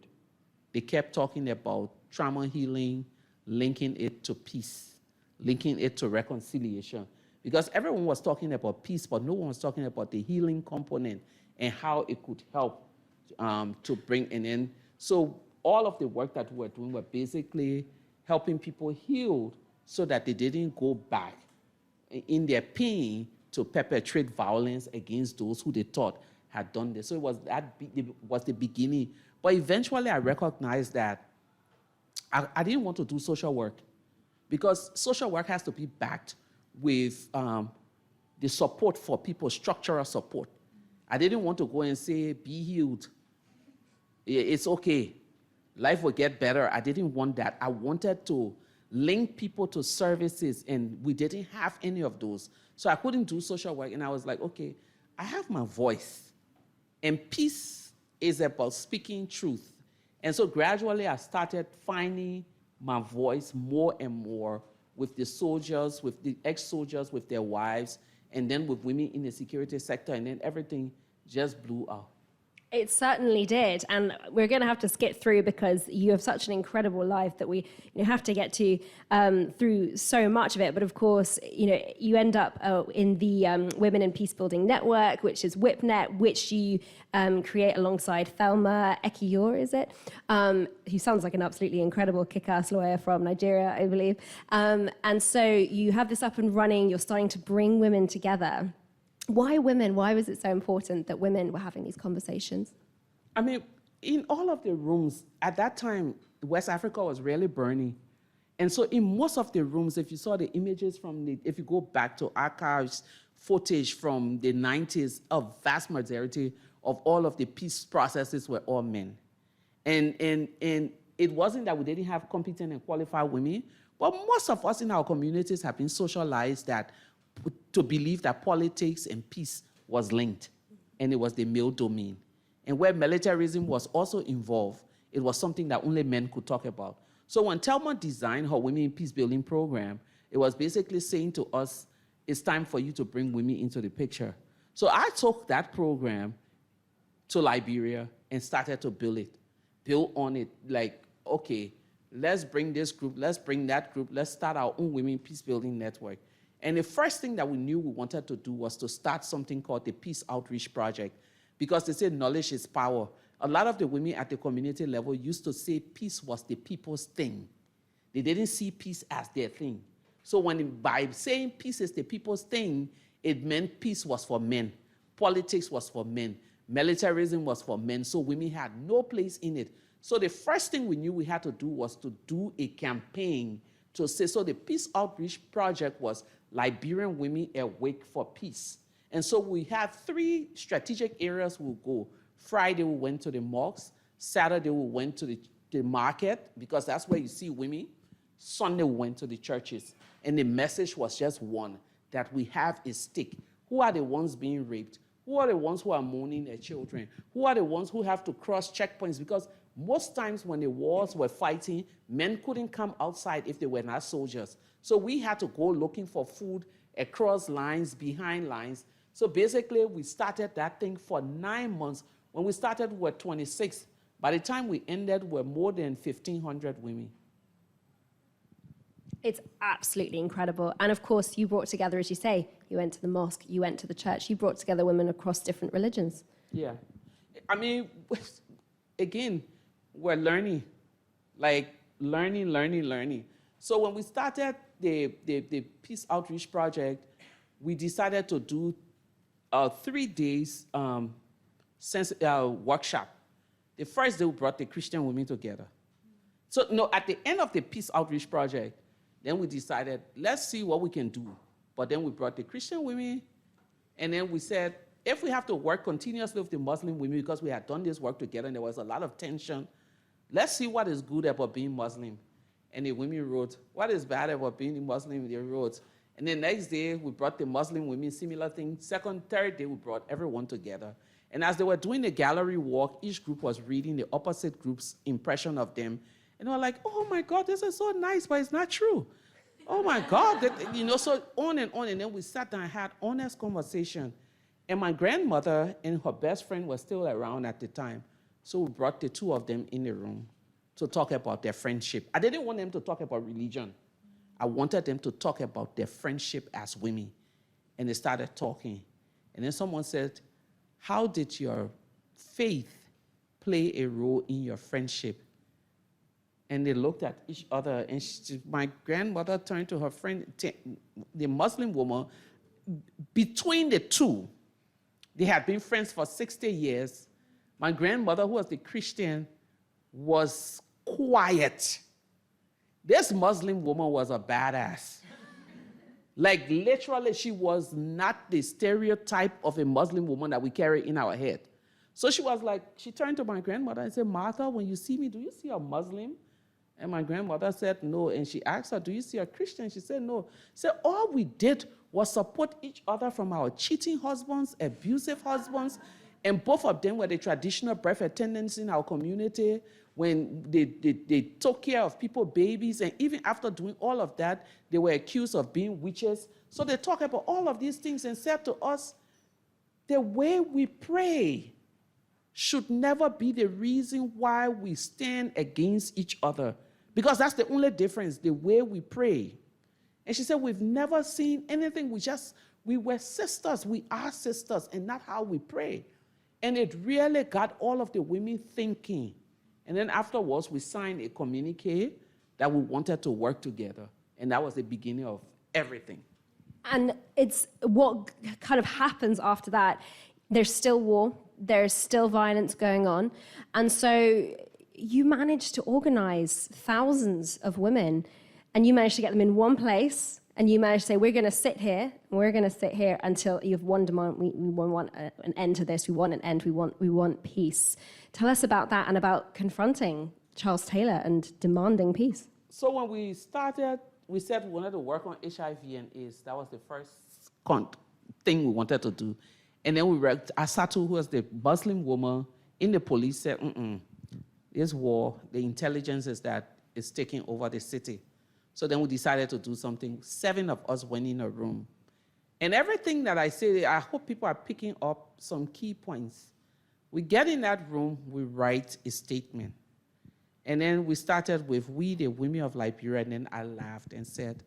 They kept talking about trauma healing, linking it to peace, linking it to reconciliation. Because everyone was talking about peace, but no one was talking about the healing component and how it could help to bring an end. So all of the work that we were doing were basically helping people heal so that they didn't go back in their pain to perpetrate violence against those who they thought had done this. So it was the beginning. But eventually I recognized that I didn't want to do social work, because social work has to be backed with the support for people, structural support. I didn't want to go and say, be healed. It's okay. Life will get better. I didn't want that. I wanted to link people to services, and we didn't have any of those. So I couldn't do social work, and I was like, okay, I have my voice, and peace is about speaking truth. And so gradually I started finding my voice more and more with the soldiers, with the ex-soldiers, with their wives, and then with women in the security sector, and then everything just blew out. It certainly did, and we're going to have to skip through because you have such an incredible life that we have to get to through so much of it. But of course, you end up in the Women in Peacebuilding Network, which is WIPNet, which you create alongside Thelma Ekiyor, is it? Who sounds like an absolutely incredible kick-ass lawyer from Nigeria, I believe. And so you have this up and running. You're starting to bring women together. Why women? Why was it so important that women were having these conversations? I mean, in all of the rooms, at that time, West Africa was really burning. And so in most of the rooms, if you saw the images if you go back to archives, footage from the 90s, a vast majority of all of the peace processes were all men. And it wasn't that we didn't have competent and qualified women, but most of us in our communities have been socialized to believe that politics and peace was linked, and it was the male domain. And where militarism was also involved, it was something that only men could talk about. So when Thelma designed her Women in Peace Building program, it was basically saying to us, it's time for you to bring women into the picture. So I took that program to Liberia and started to build on it, like, okay, let's bring this group, let's bring that group, let's start our own Women in Peace Building Network. And the first thing that we knew we wanted to do was to start something called the Peace Outreach Project, because they say knowledge is power. A lot of the women at the community level used to say peace was the people's thing. They didn't see peace as their thing. So by saying peace is the people's thing, it meant peace was for men. Politics was for men. Militarism was for men. So women had no place in it. So the first thing we knew we had to do was to do a campaign to say, so the Peace Outreach Project was Liberian Women Awake for Peace. And so we have 3 strategic areas we'll go. Friday, we went to the mosques. Saturday, we went to the market, because that's where you see women. Sunday, we went to the churches. And the message was just one, that we have a stake. Who are the ones being raped? Who are the ones who are mourning their children? Who are the ones who have to cross checkpoints? Because most times when the wars were fighting, men couldn't come outside if they were not soldiers. So we had to go looking for food across lines, behind lines. So basically, we started that thing for 9 months. When we started, we were 26. By the time we ended, we were more than 1,500 women. It's absolutely incredible. And of course, you brought together, as you say, you went to the mosque, you went to the church, you brought together women across different religions. Yeah. I mean, again, we're learning, like learning. So when we started the Peace Outreach Project, we decided to do 3 days workshop. The first day we brought the Christian women together. So no, at the end of the Peace Outreach Project, then we decided, let's see what we can do. But then we brought the Christian women, and then we said, if we have to work continuously with the Muslim women, because we had done this work together and there was a lot of tension, let's see what is good about being Muslim. And the women wrote, what is bad about being Muslim? They wrote. And the next day, we brought the Muslim women, similar thing. Second, third day, we brought everyone together. And as they were doing the gallery walk, each group was reading the opposite group's impression of them. And they were like, oh my God, this is so nice, but it's not true. Oh my God, so on. And then we sat down and had honest conversation. And my grandmother and her best friend were still around at the time. So we brought the 2 of them in the room to talk about their friendship. I didn't want them to talk about religion. I wanted them to talk about their friendship as women. And they started talking. And then someone said, how did your faith play a role in your friendship? And they looked at each other, and my grandmother turned to her friend, the Muslim woman. Between the 2, they had been friends for 60 years. My grandmother, who was the Christian, was quiet. This Muslim woman was a badass. Like, literally, she was not the stereotype of a Muslim woman that we carry in our head. So she was like, she turned to my grandmother and said, Martha, when you see me, do you see a Muslim? And my grandmother said no. And she asked her, do you see a Christian? She said no. She said, all we did was support each other from our cheating husbands, abusive husbands, and both of them were the traditional birth attendants in our community. When they took care of people's babies, and even after doing all of that, they were accused of being witches. So they talked about all of these things and said to us, the way we pray should never be the reason why we stand against each other, because that's the only difference, the way we pray. And she said, we've never seen anything. We were sisters. We are sisters, and that's how we pray. And it really got all of the women thinking. And then afterwards, we signed a communique that we wanted to work together. And that was the beginning of everything. And it's what kind of happens after that. There's still war. There's still violence going on. And so you managed to organize thousands of women, and you managed to get them in one place, and you managed to say, we're going to sit here, and we're going to sit here until you have one demand. We want an end to this. We want an end. We want peace. Tell us about that and about confronting Charles Taylor and demanding peace. So when we started, we said we wanted to work on HIV and AIDS. That was the first thing we wanted to do. And then Asatu, who was the Muslim woman in the police, said, this war, the intelligence is taking over the city. So then we decided to do something. 7 of us went in a room. And everything that I say, I hope people are picking up some key points. We get in that room, we write a statement. And then we started with, we, the women of Liberia, and then I laughed and said,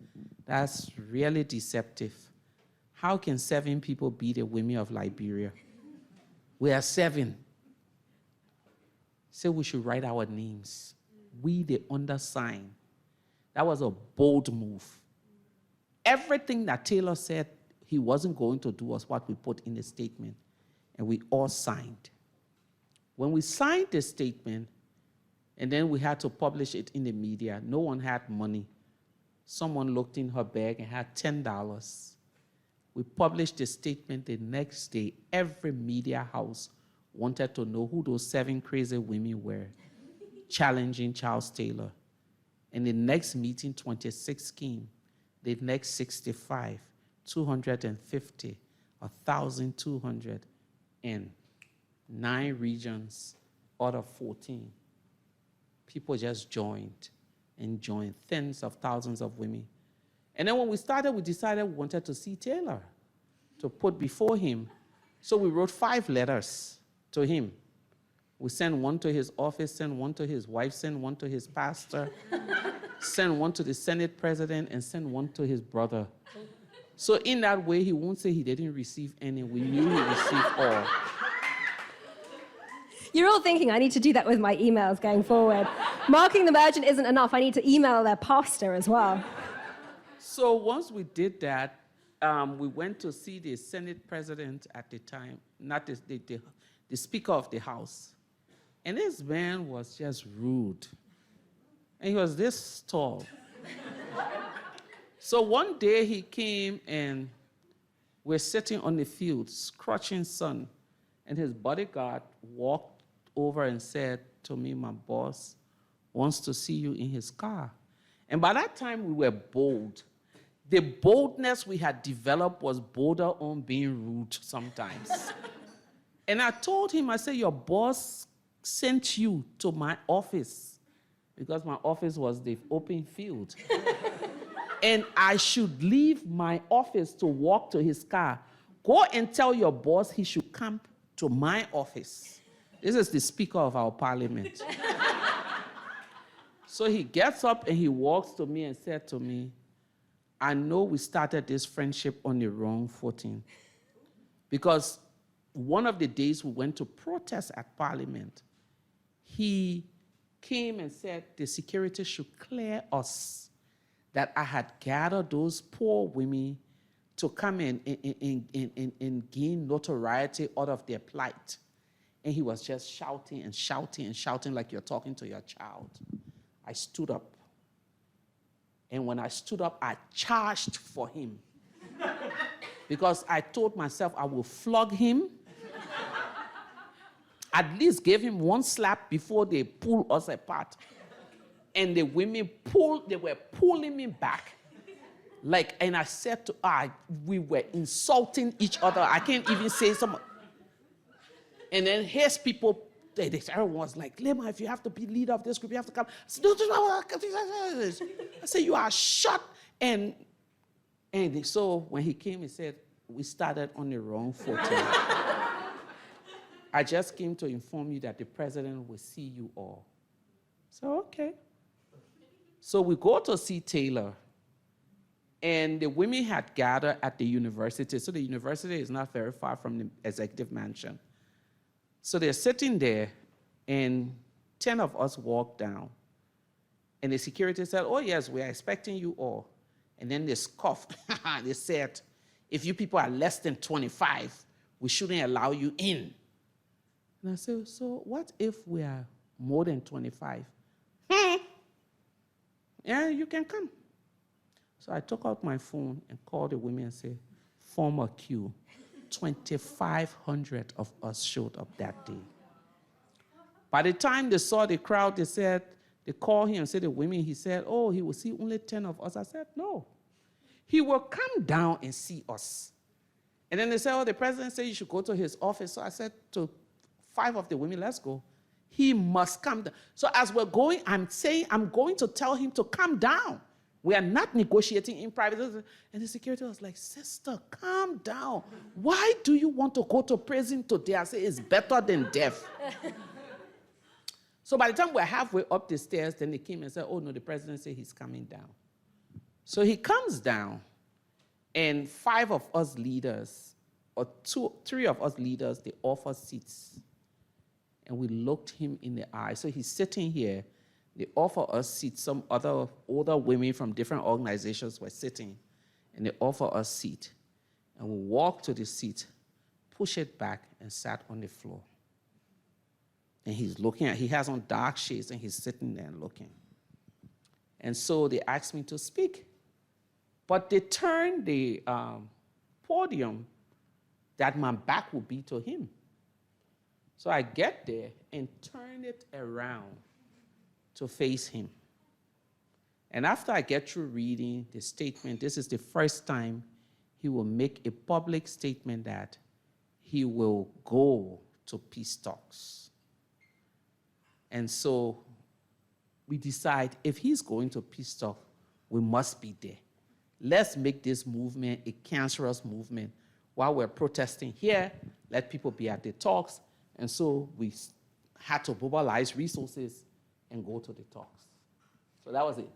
that's really deceptive. How can 7 people be the women of Liberia? We are 7. So we should write our names. We, the undersigned. That was a bold move. Everything that Taylor said he wasn't going to do was what we put in the statement. And we all signed. When we signed the statement, and then we had to publish it in the media, no one had money. Someone looked in her bag and had $10. We published the statement the next day. Every media house wanted to know who those 7 crazy women were challenging Charles Taylor. And the next meeting, 26 came. The next 65, 250, 1,200, and 9 regions out of 14. People just joined and joined, tens of thousands of women. And then when we started, we decided we wanted to see Taylor, to put before him. So we wrote 5 letters to him. We sent one to his office, sent one to his wife, sent one to his pastor, sent one to the Senate president, and sent one to his brother. So in that way, he won't say he didn't receive any. We knew he received all. You're all thinking, I need to do that with my emails going forward. Marking them urgent isn't enough. I need to email their pastor as well. So once we did that, we went to see the Senate president at the time, not the Speaker of the House. And this man was just rude. And he was this tall. So one day he came and we're sitting on the field, scorching sun, and his bodyguard walked over and said to me, my boss wants to see you in his car. And by that time, we were bold. The boldness we had developed was bolder on being rude sometimes. And I told him, I said, your boss sent you to my office, because my office was the open field. And I should leave my office to walk to his car. Go and tell your boss he should come to my office. This is the Speaker of our parliament. So he gets up and he walks to me and said to me, I know we started this friendship on the wrong footing. Because one of the days we went to protest at Parliament, he came and said the security should clear us, that I had gathered those poor women to come in and gain notoriety out of their plight. And he was just shouting and shouting and shouting like you're talking to your child. I stood up. And when I stood up, I charged for him. Because I told myself I will flog him. At least give him one slap before they pull us apart. And the women they were pulling me back. And I said to we were insulting each other. I can't even say something. And then his people, everyone was like, Leymah, if you have to be leader of this group, you have to come. I said, no. I said, you are shut. And so when he came, he said, we started on the wrong footing. I just came to inform you that the president will see you all. So, okay. So we go to see Taylor, and the women had gathered at the university. So the university is not very far from the executive mansion. So they're sitting there, and 10 of us walked down. And the security said, oh, yes, we are expecting you all. And then they scoffed. They said, if you people are less than 25, we shouldn't allow you in. And I said, so what if we are more than 25? Yeah, you can come. So I took out my phone and called the women and said, form a queue. 2,500 of us showed up that day. By the time they saw the crowd, they called him and said, the women, he said, oh, he will see only 10 of us. I said, no. He will come down and see us. And then they said, oh, the president said you should go to his office. So I said to 5 of the women, let's go. He must come down. So as we're going, I'm saying, I'm going to tell him to come down. We are not negotiating in private. And the security was like, sister, calm down. Why do you want to go to prison today? I said, it's better than death. So by the time we're halfway up the stairs, then they came and said, oh, no, the president said he's coming down. So he comes down, and 5 of us leaders, or 3 of us leaders, they offer seats. And we looked him in the eye. So he's sitting here. They offer us seats. Some other older women from different organizations were sitting, and they offer us seat. And we walked to the seat, push it back, and sat on the floor. And he's looking he has on dark shades, and he's sitting there and looking. And so they asked me to speak. But they turned the podium that my back would be to him. So I get there and turn it around to face him. And after I get through reading the statement, this is the first time he will make a public statement that he will go to peace talks. And so we decide if he's going to peace talk, we must be there. Let's make this movement a cancerous movement. While we're protesting here, let people be at the talks. And so we had to mobilize resources and go to the talks. So that was it.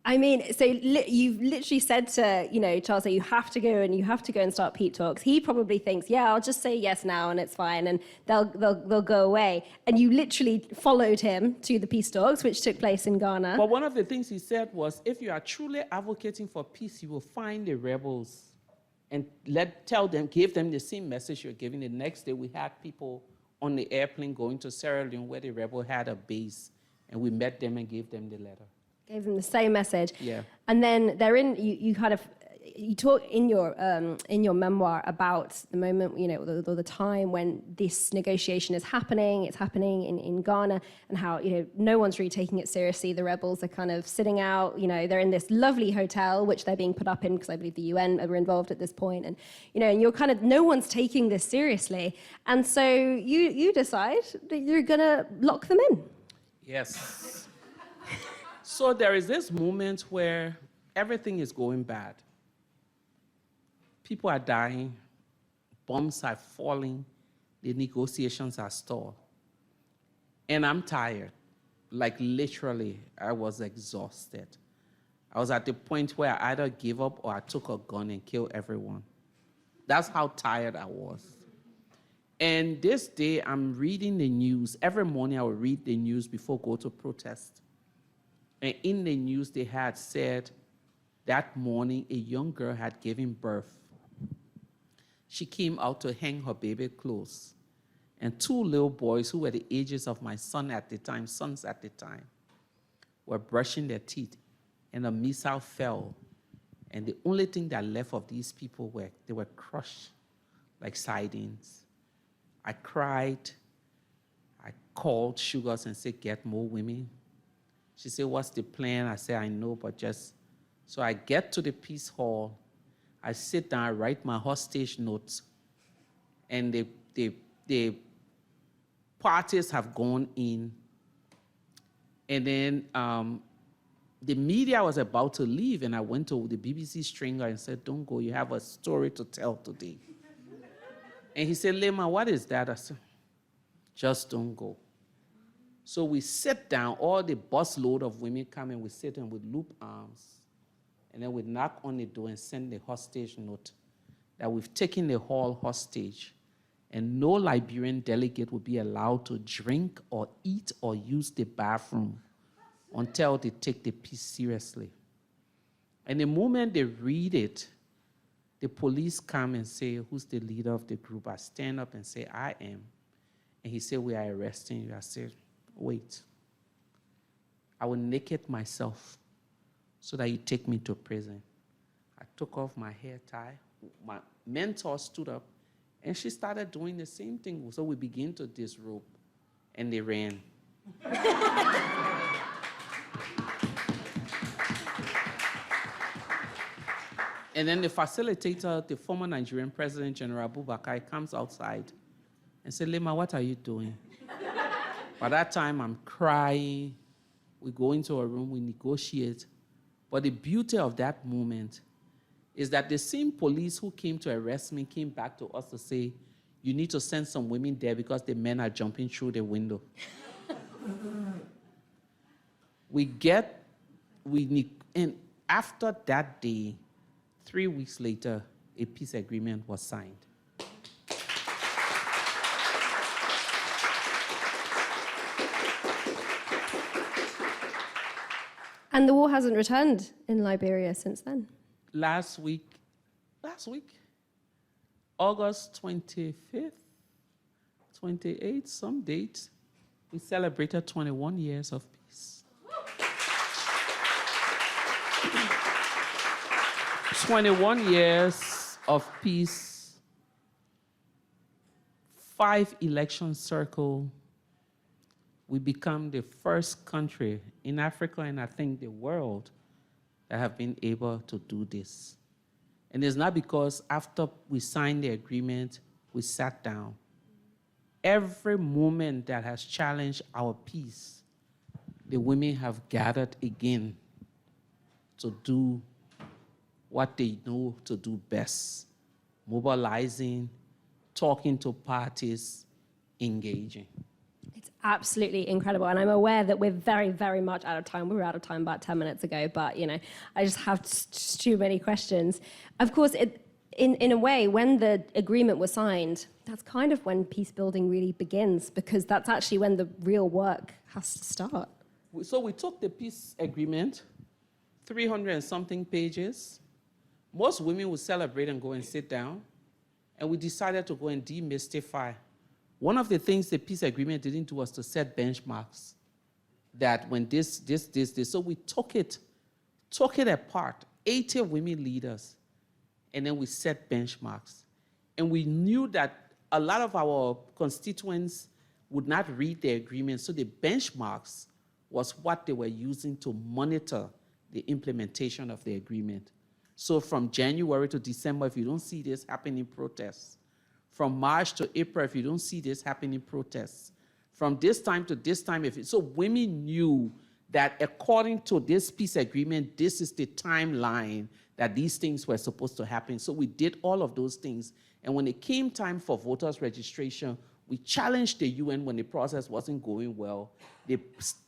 I mean, so you've literally said to, Charles, that you have to go and start peace talks. He probably thinks, yeah, I'll just say yes now and it's fine, and they'll go away. And you literally followed him to the peace talks, which took place in Ghana. But one of the things he said was, if you are truly advocating for peace, you will find the rebels and give them the same message you're giving. The next day, we had people on the airplane going to Sierra Leone where the rebel had a base, and we met them and gave them the letter. Gave them the same message. Yeah. And then you talk in your memoir about the moment, the time when this negotiation is happening. It's happening in Ghana, and how, no one's really taking it seriously. The rebels are kind of sitting out, they're in this lovely hotel, which they're being put up in because I believe the UN were involved at this point. And, and you're kind of, no one's taking this seriously. And so you decide that you're going to lock them in. Yes. So there is this moment where everything is going bad. People are dying, bombs are falling, the negotiations are stalled. And I'm tired. Like literally, I was exhausted. I was at the point where I either gave up or I took a gun and killed everyone. That's how tired I was. And this day, I'm reading the news. Every morning, I will read the news before I go to protest. And in the news, they had said that morning a young girl had given birth. She came out to hang her baby clothes. And 2 little boys who were the ages of my sons at the time, were brushing their teeth. And a missile fell. And the only thing that left of these people they were crushed like sardines. I cried. I called Sugars and said, get more women. She said, what's the plan? I said, I know, but just... So I get to the peace hall. I sit down, I write my hostage notes. And the parties have gone in. And then the media was about to leave, and I went to the BBC stringer and said, don't go, you have a story to tell today. And he said, Leymah, what is that? I said, Just don't go. So we sit down, all the busload of women come and we sit and with loop arms, and then we knock on the door and send the hostage note that we've taken the hall hostage, and no Liberian delegate will be allowed to drink or eat or use the bathroom until they take the peace seriously. And the moment they read it, the police come and say, who's the leader of the group? I stand up and say, I am. And he said, we are arresting you. I said, wait. I will naked myself so that you take me to prison. I took off my hair tie. My mentor stood up, and she started doing the same thing. So we began to disrobe, and they ran. And then the facilitator, the former Nigerian president, General Abubakar, comes outside and said, Leymah, what are you doing? By that time, I'm crying. We go into a room, we negotiate. But the beauty of that moment is that the same police who came to arrest me came back to us to say, you need to send some women there because the men are jumping through the window. And after that day, 3 weeks later, a peace agreement was signed. And the war hasn't returned in Liberia since then. Last week, August 25th, 28th, some date, we celebrated 21 years of peace. 21 years of peace, 5 election cycles. We become the first country in Africa and I think the world that have been able to do this. And it's not because after we signed the agreement, we sat down. Every moment that has challenged our peace, the women have gathered again to do what they know to do best, mobilizing, talking to parties, engaging. It's absolutely incredible. And I'm aware that we're very, very much out of time. We were out of time about 10 minutes ago, but I just have just too many questions. Of course, in a way, when the agreement was signed, that's kind of when peace building really begins, because that's actually when the real work has to start. So we took the peace agreement, 300 and something pages. Most women would celebrate and go and sit down, and we decided to go and demystify. One of the things the peace agreement didn't do was to set benchmarks that when this. So we took it apart, 80 women leaders, and then we set benchmarks. And we knew that a lot of our constituents would not read the agreement, so the benchmarks was what they were using to monitor the implementation of the agreement. So from January to December, if you don't see this happening, protests. From March to April, if you don't see this happening, protests. From this time to this time, so women knew that according to this peace agreement, this is the timeline that these things were supposed to happen. So we did all of those things. And when it came time for voters registration, we challenged the UN when the process wasn't going well. They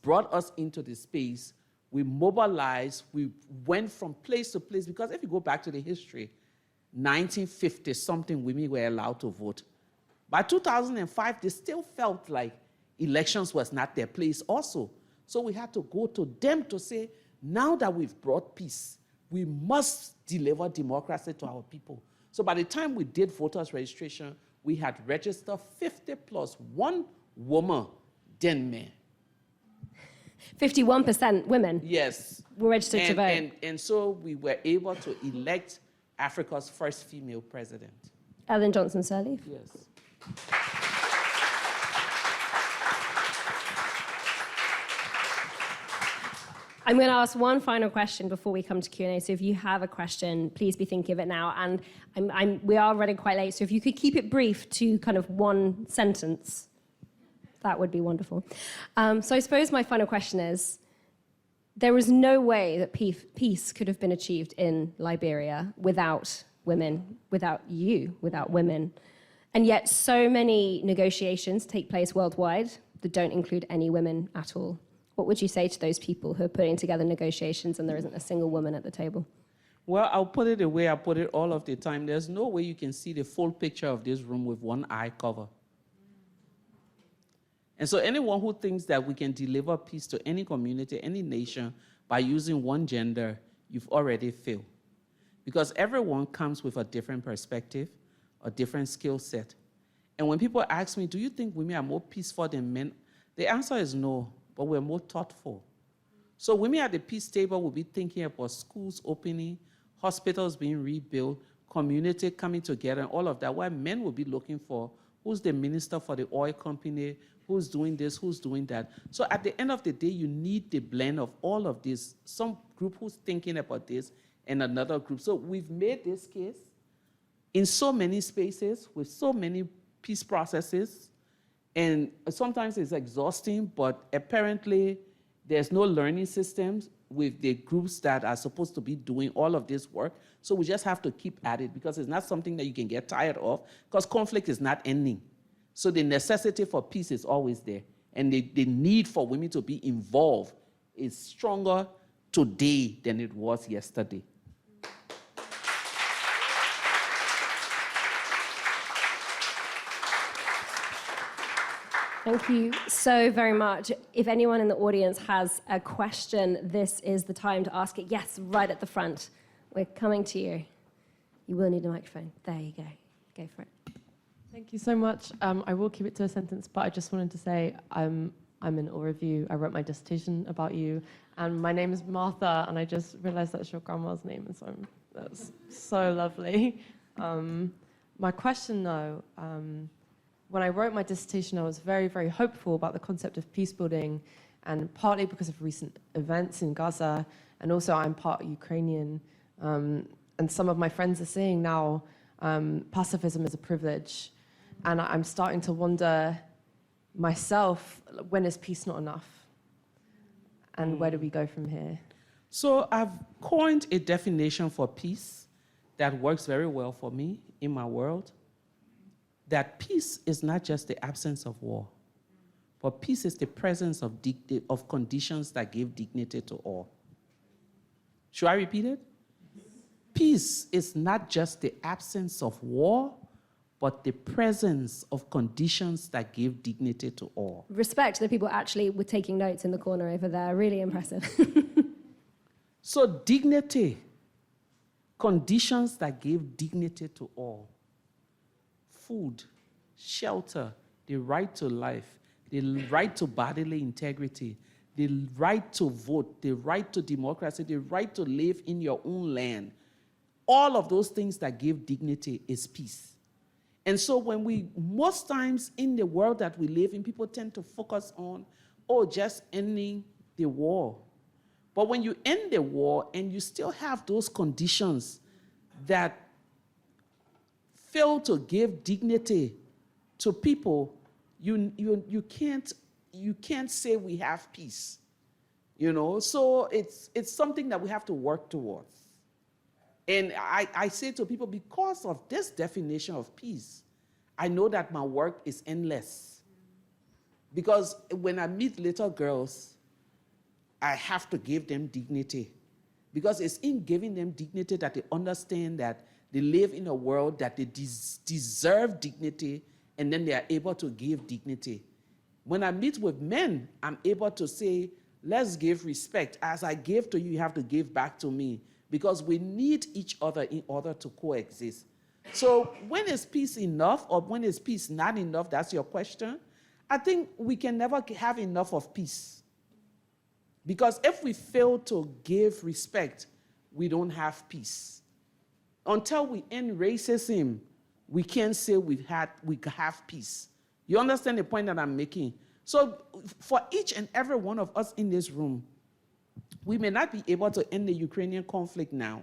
brought us into the space. We mobilized, we went from place to place, because if you go back to the history, 1950-something women were allowed to vote. By 2005, they still felt like elections was not their place also. So we had to go to them to say, now that we've brought peace, we must deliver democracy to our people. So by the time we did voters registration, we had registered 50 plus 1 woman, then men. 51% women. Yes. Were registered to vote. And so we were able to elect Africa's first female president. Ellen Johnson Sirleaf. Yes. I'm going to ask one final question before we come to Q&A. So if you have a question, please be thinking of it now. And we are running quite late, so if you could keep it brief to kind of one sentence, that would be wonderful. So I suppose my final question is, there is no way that peace could have been achieved in Liberia without women, without you, without women. And yet so many negotiations take place worldwide that don't include any women at all. What would you say to those people who are putting together negotiations and there isn't a single woman at the table? Well, I'll put it the way I put it all of the time. There's no way you can see the full picture of this room with one eye cover. And so anyone who thinks that we can deliver peace to any community, any nation, by using one gender, you've already failed. Because everyone comes with a different perspective, a different skill set. And when people ask me, do you think women are more peaceful than men? The answer is no, but we're more thoughtful. So women at the peace table will be thinking about schools opening, hospitals being rebuilt, community coming together, and all of that, while men will be looking for who's the minister for the oil company, who's doing this, who's doing that. So at the end of the day, you need the blend of all of this, some group who's thinking about this, and another group. So we've made this case in so many spaces with so many peace processes, and sometimes it's exhausting, but apparently there's no learning systems with the groups that are supposed to be doing all of this work. So we just have to keep at it because it's not something that you can get tired of because conflict is not ending. So the necessity for peace is always there. And the need for women to be involved is stronger today than it was yesterday. Thank you so very much. If anyone in the audience has a question, this is the time to ask it. Yes, right at the front. We're coming to you. You will need a microphone. There you go. Go for it. Thank you so much. I will keep it to a sentence, but I just wanted to say I'm in awe of you. I wrote my dissertation about you, and my name is Martha, and I just realized that's your grandma's name, and so that's so lovely. My question, though, when I wrote my dissertation, I was very, very hopeful about the concept of peace building, and partly because of recent events in Gaza, and also I'm part Ukrainian, and some of my friends are saying now pacifism is a privilege, and I'm starting to wonder myself, when is peace not enough? And where do we go from here? So I've coined a definition for peace that works very well for me in my world. That peace is not just the absence of war, but peace is the presence of conditions that give dignity to all. Should I repeat it? Peace is not just the absence of war, but the presence of conditions that give dignity to all. Respect the people actually were taking notes in the corner over there. Really impressive. So dignity, conditions that give dignity to all. Food, shelter, the right to life, the right to bodily integrity, the right to vote, the right to democracy, the right to live in your own land. All of those things that give dignity is peace. And so when most times in the world that we live in, people tend to focus on, just ending the war. But when you end the war and you still have those conditions that fail to give dignity to people, you can't say we have peace. So it's something that we have to work towards. And I say to people, because of this definition of peace, I know that my work is endless. Because when I meet little girls, I have to give them dignity. Because it's in giving them dignity that they understand that they live in a world that they deserve dignity, and then they are able to give dignity. When I meet with men, I'm able to say, let's give respect. As I give to you, you have to give back to me. Because we need each other in order to coexist. So when is peace enough, or when is peace not enough? That's your question. I think we can never have enough of peace. Because if we fail to give respect, we don't have peace. Until we end racism, we can't say we have peace. You understand the point that I'm making? So for each and every one of us in this room, we may not be able to end the Ukrainian conflict now.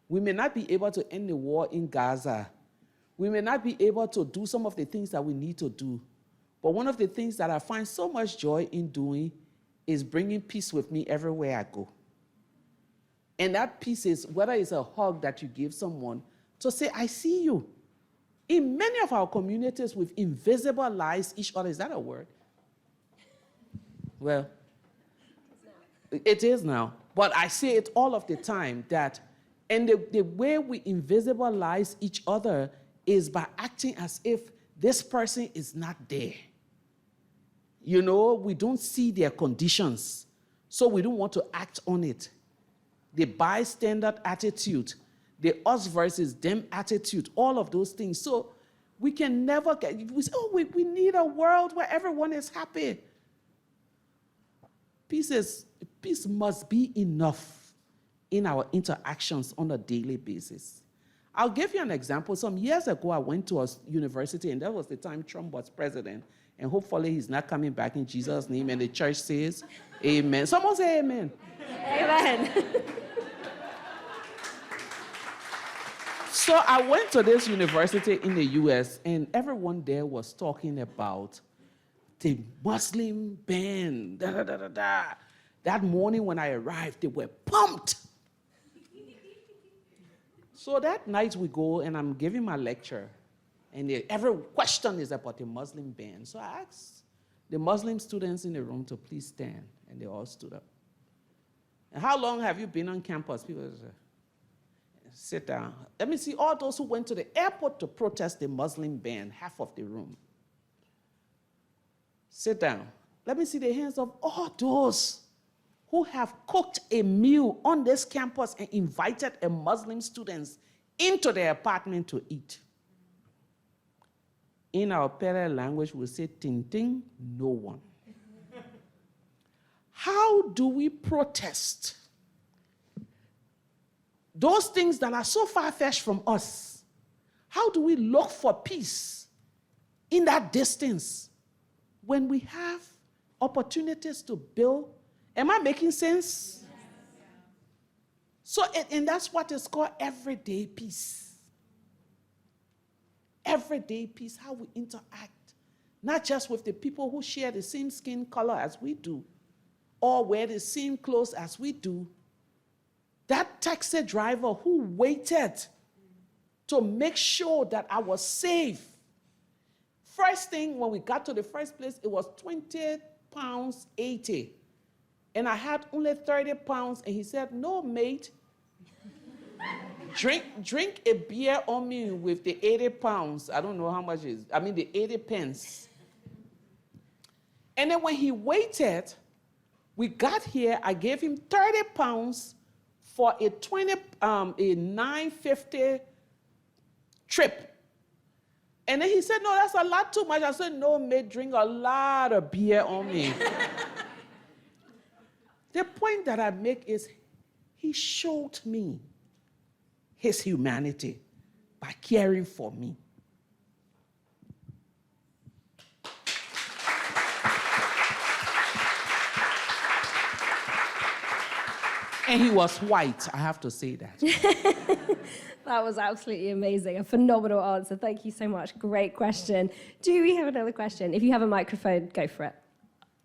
We may not be able to end the war in Gaza. We may not be able to do some of the things that we need to do. But one of the things that I find so much joy in doing is bringing peace with me everywhere I go. And that peace is whether it's a hug that you give someone to say, I see you. In many of our communities, we've invisibilized each other. Is that a word? Well, it is now. But I say it all of the time that, and the way we invisibilize each other is by acting as if this person is not there. You know, we don't see their conditions, so we don't want to act on it. The bystander attitude, the us versus them attitude, all of those things. So we can never get, we say, oh, we need a world where everyone is happy. Peace must be enough in our interactions on a daily basis. I'll give you an example. Some years ago, I went to a university, and that was the time Trump was president. And hopefully he's not coming back in Jesus' name. And the church says, amen. Someone say amen. Amen. So I went to this university in the US, and everyone there was talking about the Muslim ban. Da, da, da, da, da. That morning when I arrived, they were pumped. So that night we go, and I'm giving my lecture, and every question is about the Muslim ban. So I asked the Muslim students in the room to please stand, and they all stood up. And how long have you been on campus? People say, sit down. Let me see all those who went to the airport to protest the Muslim ban, half of the room. Sit down. Let me see the hands of all those who have cooked a meal on this campus and invited a Muslim students into their apartment to eat. In our Pele language, we say, ting ting, no one. How do we protest those things that are so far-fetched from us? How do we look for peace in that distance when we have opportunities to build? Am I making sense? Yes. So, and that's what is called everyday peace. Everyday peace, how we interact, not just with the people who share the same skin color as we do, or wear the same clothes as we do. That taxi driver who waited to make sure that I was safe. First thing, when we got to the first place, it was 20 pounds 80. And I had only 30 pounds, and he said, no, mate, drink a beer on me with the 80 pounds. I don't know how much it is. I mean, the 80 pence. And then when he waited, we got here, I gave him 30 pounds for a 950 trip. And then he said, no, that's a lot too much. I said, no, mate, drink a lot of beer on me. The point that I make is he showed me his humanity by caring for me. And he was white, I have to say that. That was absolutely amazing. A phenomenal answer. Thank you so much. Great question. Do we have another question? If you have a microphone, go for it.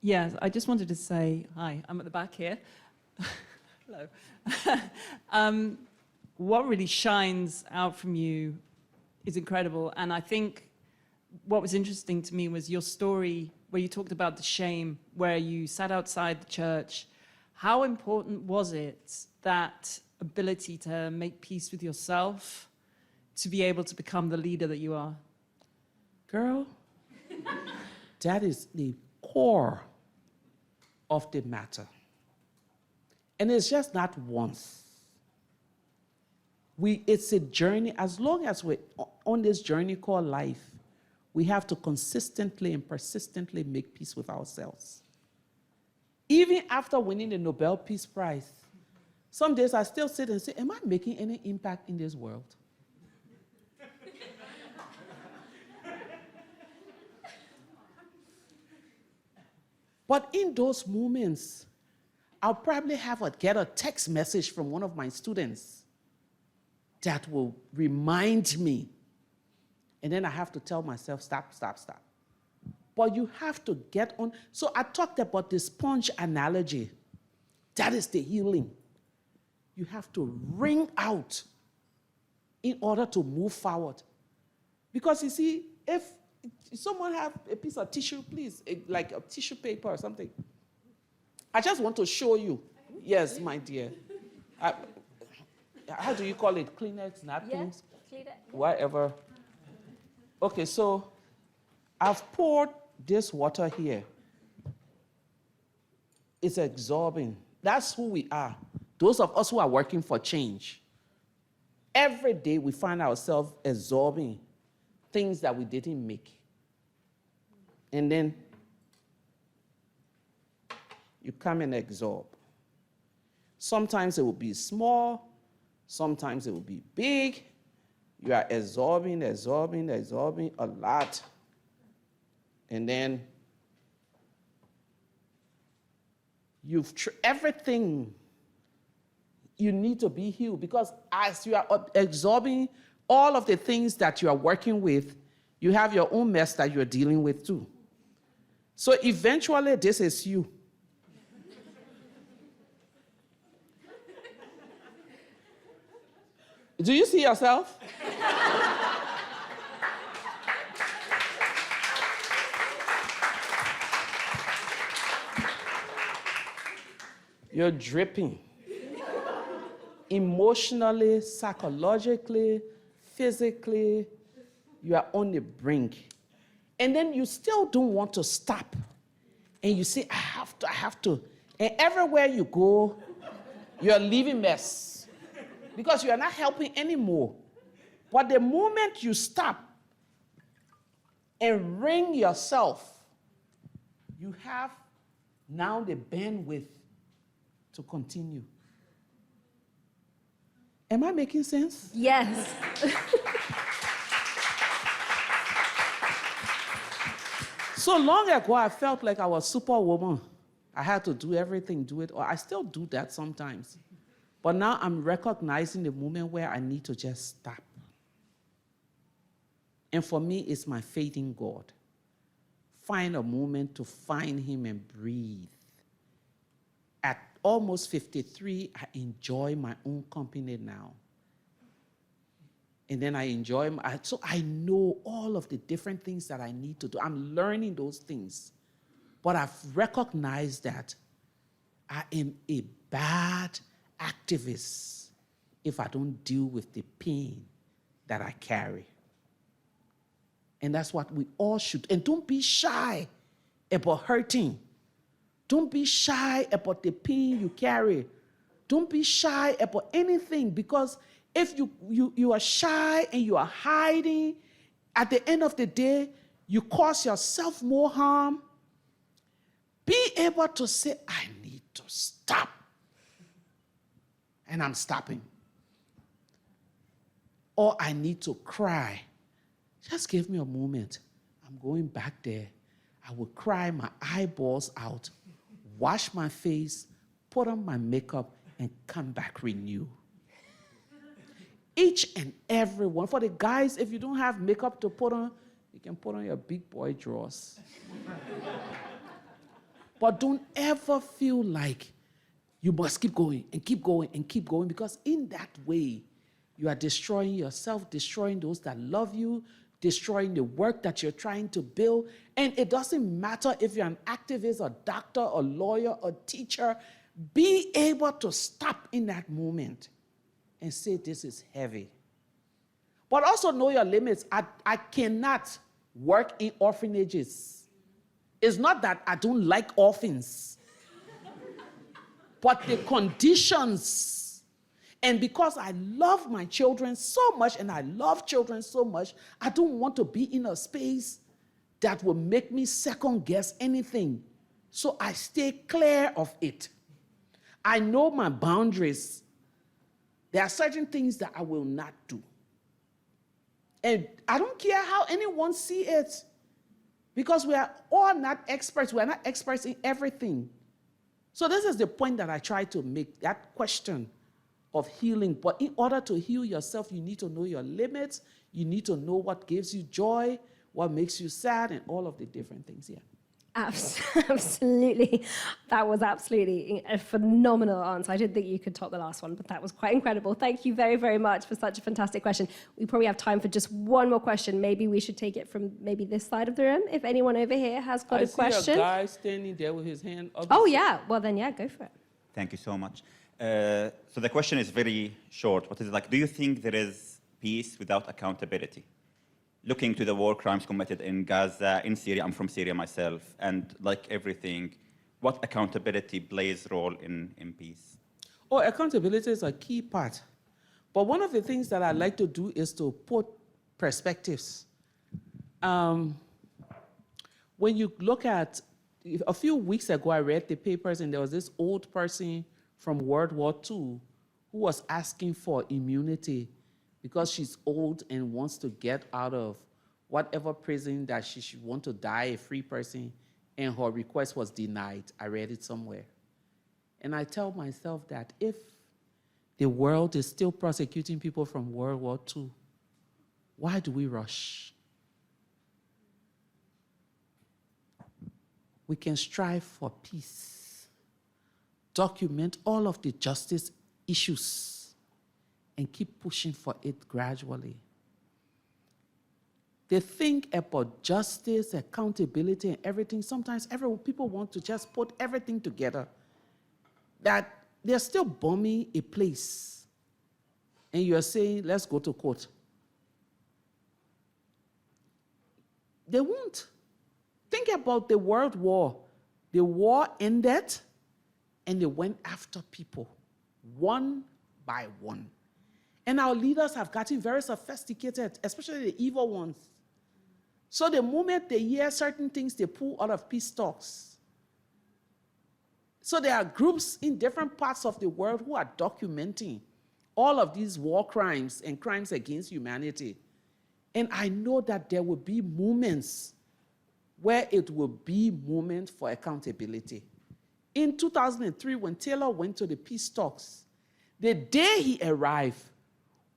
Yes, I just wanted to say, hi, I'm at the back here. Hello. What really shines out from you is incredible. And I think what was interesting to me was your story where you talked about the shame, where you sat outside the church. How important was it, that ability to make peace with yourself, to be able to become the leader that you are? Girl, that is the core of the matter. And it's just not once. It's a journey. As long as we're on this journey called life, we have to consistently and persistently make peace with ourselves. Even after winning the Nobel Peace Prize, some days I still sit and say, am I making any impact in this world? But in those moments, I'll probably get a text message from one of my students that will remind me. And then I have to tell myself, stop, stop, stop. But you have to get on. So I talked about the sponge analogy. That is the healing. You have to wring out in order to move forward. Because you see, if someone have a piece of tissue, please, like a tissue paper or something. I just want to show you. Yes, my dear. How do you call it? Kleenex, napkins? Yeah, clean it. Yeah. Whatever. Okay, so I've poured this water here. It's absorbing. That's who we are. Those of us who are working for change. Every day we find ourselves absorbing things that we didn't make. And then you come and absorb. Sometimes it will be small, sometimes it will be big. You are absorbing a lot. And then everything you need to be healed, because as you are absorbing all of the things that you are working with, you have your own mess that you're dealing with too. So eventually, this is you. Do you see yourself? You're dripping. Emotionally, psychologically, physically, you are on the brink. And then you still don't want to stop. And you say, I have to. And everywhere you go, you're leaving mess. Because you are not helping anymore. But the moment you stop and wring yourself, you have now the bandwidth to continue. Am I making sense? Yes. So long ago, I felt like I was superwoman. I had to do everything, do it, or I still do that sometimes. But now I'm recognizing the moment where I need to just stop. And for me, it's my faith in God. Find a moment to find Him and breathe. At almost 53, I enjoy my own company now. And then I enjoy, so I know all of the different things that I need to do. I'm learning those things. But I've recognized that I am a bad activist if I don't deal with the pain that I carry. And that's what we all should. And don't be shy about hurting. Don't be shy about the pain you carry. Don't be shy about anything, because if you are shy and you are hiding, at the end of the day, you cause yourself more harm. Be able to say, I need to stop. And I'm stopping. Or I need to cry. Just give me a moment. I'm going back there. I will cry my eyeballs out, wash my face, put on my makeup, and come back renewed. Each and every one. For the guys, if you don't have makeup to put on, you can put on your big boy drawers. But don't ever feel like you must keep going and keep going and keep going, because in that way, you are destroying yourself, destroying those that love you, destroying the work that you're trying to build. And it doesn't matter if you're an activist, a doctor, a lawyer, a teacher. Be able to stop in that moment and say, this is heavy. But also know your limits. I cannot work in orphanages. It's not that I don't like orphans, but the conditions. And because I love my children so much, and I love children so much, I don't want to be in a space that will make me second guess anything. So I stay clear of it. I know my boundaries. There are certain things that I will not do. And I don't care how anyone sees it, because we are all not experts. We are not experts in everything. So this is the point that I try to make, that question of healing. But in order to heal yourself, you need to know your limits. You need to know what gives you joy, what makes you sad, and all of the different things here. Absolutely. That was absolutely a phenomenal answer. I didn't think you could top the last one, but that was quite incredible. Thank you very, very much for such a fantastic question. We probably have time for just one more question. Maybe we should take it from maybe this side of the room. If anyone over here has got a question. I see a guy standing there with his hand up. Oh, yeah. Well, then, yeah, go for it. Thank you so much. So the question is very short. What is it like? Do you think there is peace without accountability? Looking to the war crimes committed in Gaza, in Syria, I'm from Syria myself, and like everything, what accountability plays role in peace? Oh, accountability is a key part. But one of the things that I like to do is to put perspectives. When you look at, a few weeks ago, I read the papers, and there was this old person from World War II who was asking for immunity because she's old and wants to get out of whatever prison that she should want to die a free person, and her request was denied. I read it somewhere. And I tell myself that if the world is still prosecuting people from World War II, why do we rush? We can strive for peace, document all of the justice issues, and keep pushing for it gradually. They think about justice, accountability, and everything. Sometimes people want to just put everything together. That they're still bombing a place, and you're saying, let's go to court. They won't. Think about the World War. The war ended, and they went after people, one by one. And our leaders have gotten very sophisticated, especially the evil ones. So the moment they hear certain things, they pull out of peace talks. So there are groups in different parts of the world who are documenting all of these war crimes and crimes against humanity. And I know that there will be moments where it will be moments for accountability. In 2003, when Taylor went to the peace talks, the day he arrived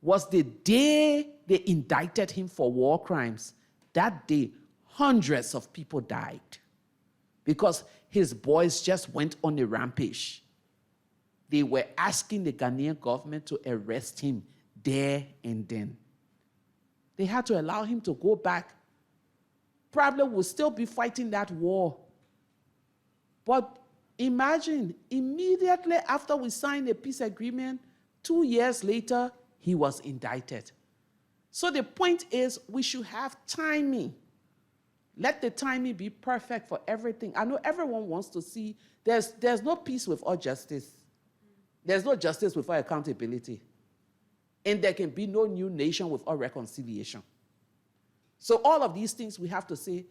was the day they indicted him for war crimes. That day, hundreds of people died because his boys just went on a rampage. They were asking the Ghanaian government to arrest him there and then. They had to allow him to go back. Probably would still be fighting that war. But imagine, immediately after we signed a peace agreement, 2 years later, he was indicted. So the point is, we should have timing. Let the timing be perfect for everything. I know everyone wants to see, there's no peace without justice. There's no justice without accountability. And there can be no new nation without reconciliation. So all of these things we have to say,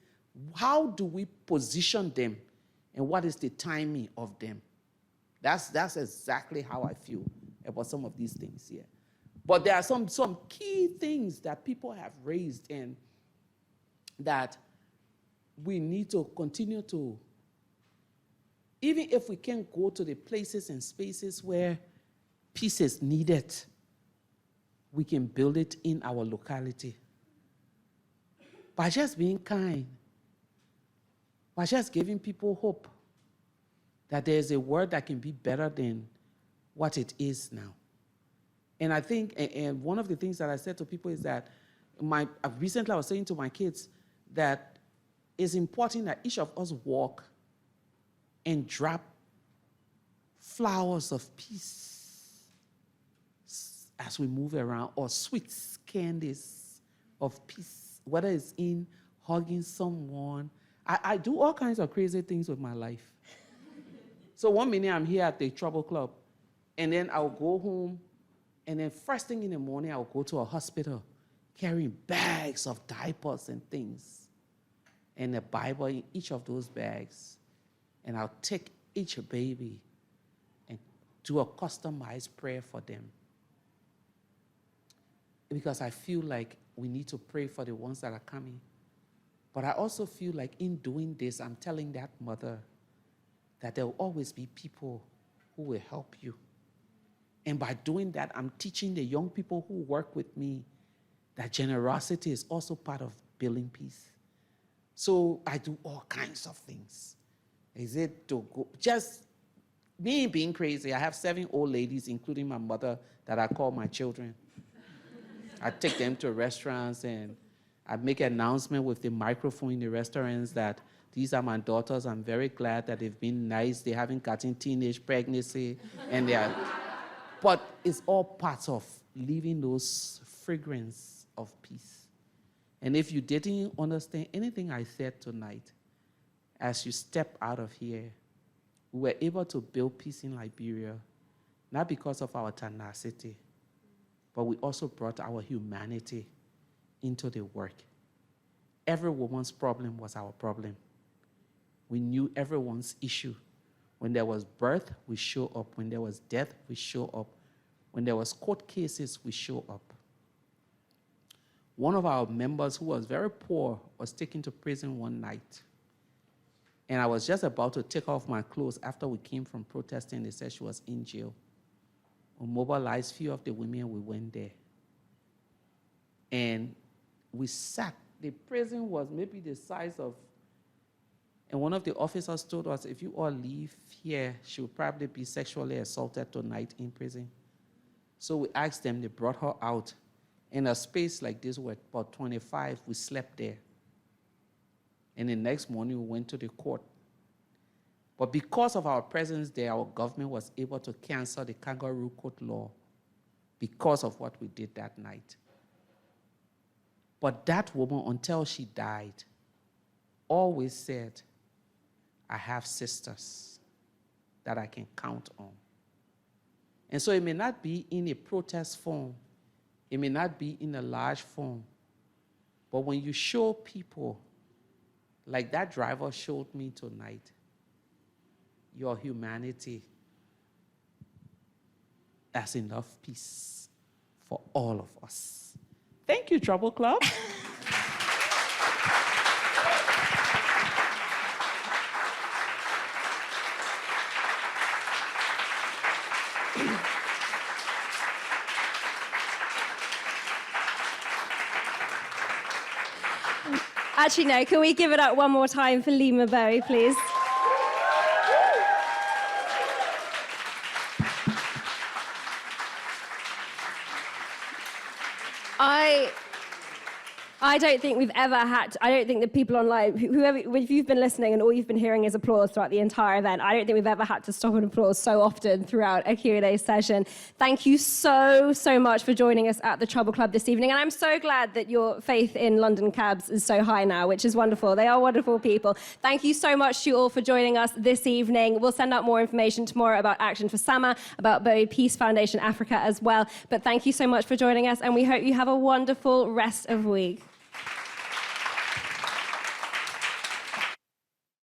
how do we position them, and what is the timing of them? That's exactly how I feel about some of these things here. But there are some key things that people have raised and that we need to continue to, even if we can't go to the places and spaces where peace is needed, we can build it in our locality. By just being kind, by just giving people hope that there's a world that can be better than what it is now. And I think, and one of the things that I said to people is that, recently I was saying to my kids that it's important that each of us walk and drop flowers of peace as we move around, or sweet candies of peace, whether it's in hugging someone. I do all kinds of crazy things with my life. So one minute I'm here at the Trouble Club, and then I'll go home, and then first thing in the morning, I'll go to a hospital carrying bags of diapers and things, and a Bible in each of those bags. And I'll take each baby and do a customized prayer for them. Because I feel like we need to pray for the ones that are coming. But I also feel like in doing this, I'm telling that mother that there will always be people who will help you. And by doing that, I'm teaching the young people who work with me that generosity is also part of building peace. So I do all kinds of things. Is it to go, just me being crazy. I have 7 old ladies, including my mother, that I call my children. I take them to restaurants and I make an announcement with the microphone in the restaurants that these are my daughters. I'm very glad that they've been nice. They haven't gotten teenage pregnancy. And they are, but it's all parts of living those fragrance of peace. And if you didn't understand anything I said tonight, as you step out of here, we were able to build peace in Liberia, not because of our tenacity, but we also brought our humanity into the work. Every woman's problem was our problem. We knew everyone's issue. When there was birth, we show up. When there was death, we show up. When there was court cases, we show up. One of our members who was very poor was taken to prison one night. And I was just about to take off my clothes after we came from protesting. They said she was in jail. We mobilized a few of the women, we went there. And we sat. The prison was maybe the size of, and one of the officers told us, if you all leave here, she will probably be sexually assaulted tonight in prison. So we asked them, they brought her out. In a space like this, with about 25, we slept there. And the next morning, we went to the court. But because of our presence there, our government was able to cancel the kangaroo court law because of what we did that night. But that woman, until she died, always said, I have sisters that I can count on. And so it may not be in a protest form, it may not be in a large form, but when you show people, like that driver showed me tonight, your humanity has enough peace for all of us. Thank you, Trouble Club. Actually, no, can we give it up one more time for Leymah Gbowee, please? I don't think we've ever had, I don't think the people online, whoever, if you've been listening and all you've been hearing is applause throughout the entire event, I don't think we've ever had to stop and applause so often throughout a Q&A session. Thank you so much for joining us at the Trouble Club this evening. And I'm so glad that your faith in London cabs is so high now, which is wonderful. They are wonderful people. Thank you so much to you all for joining us this evening. We'll send out more information tomorrow about Action for Sama, about Bowie Peace Foundation Africa as well. But thank you so much for joining us, and we hope you have a wonderful rest of the week.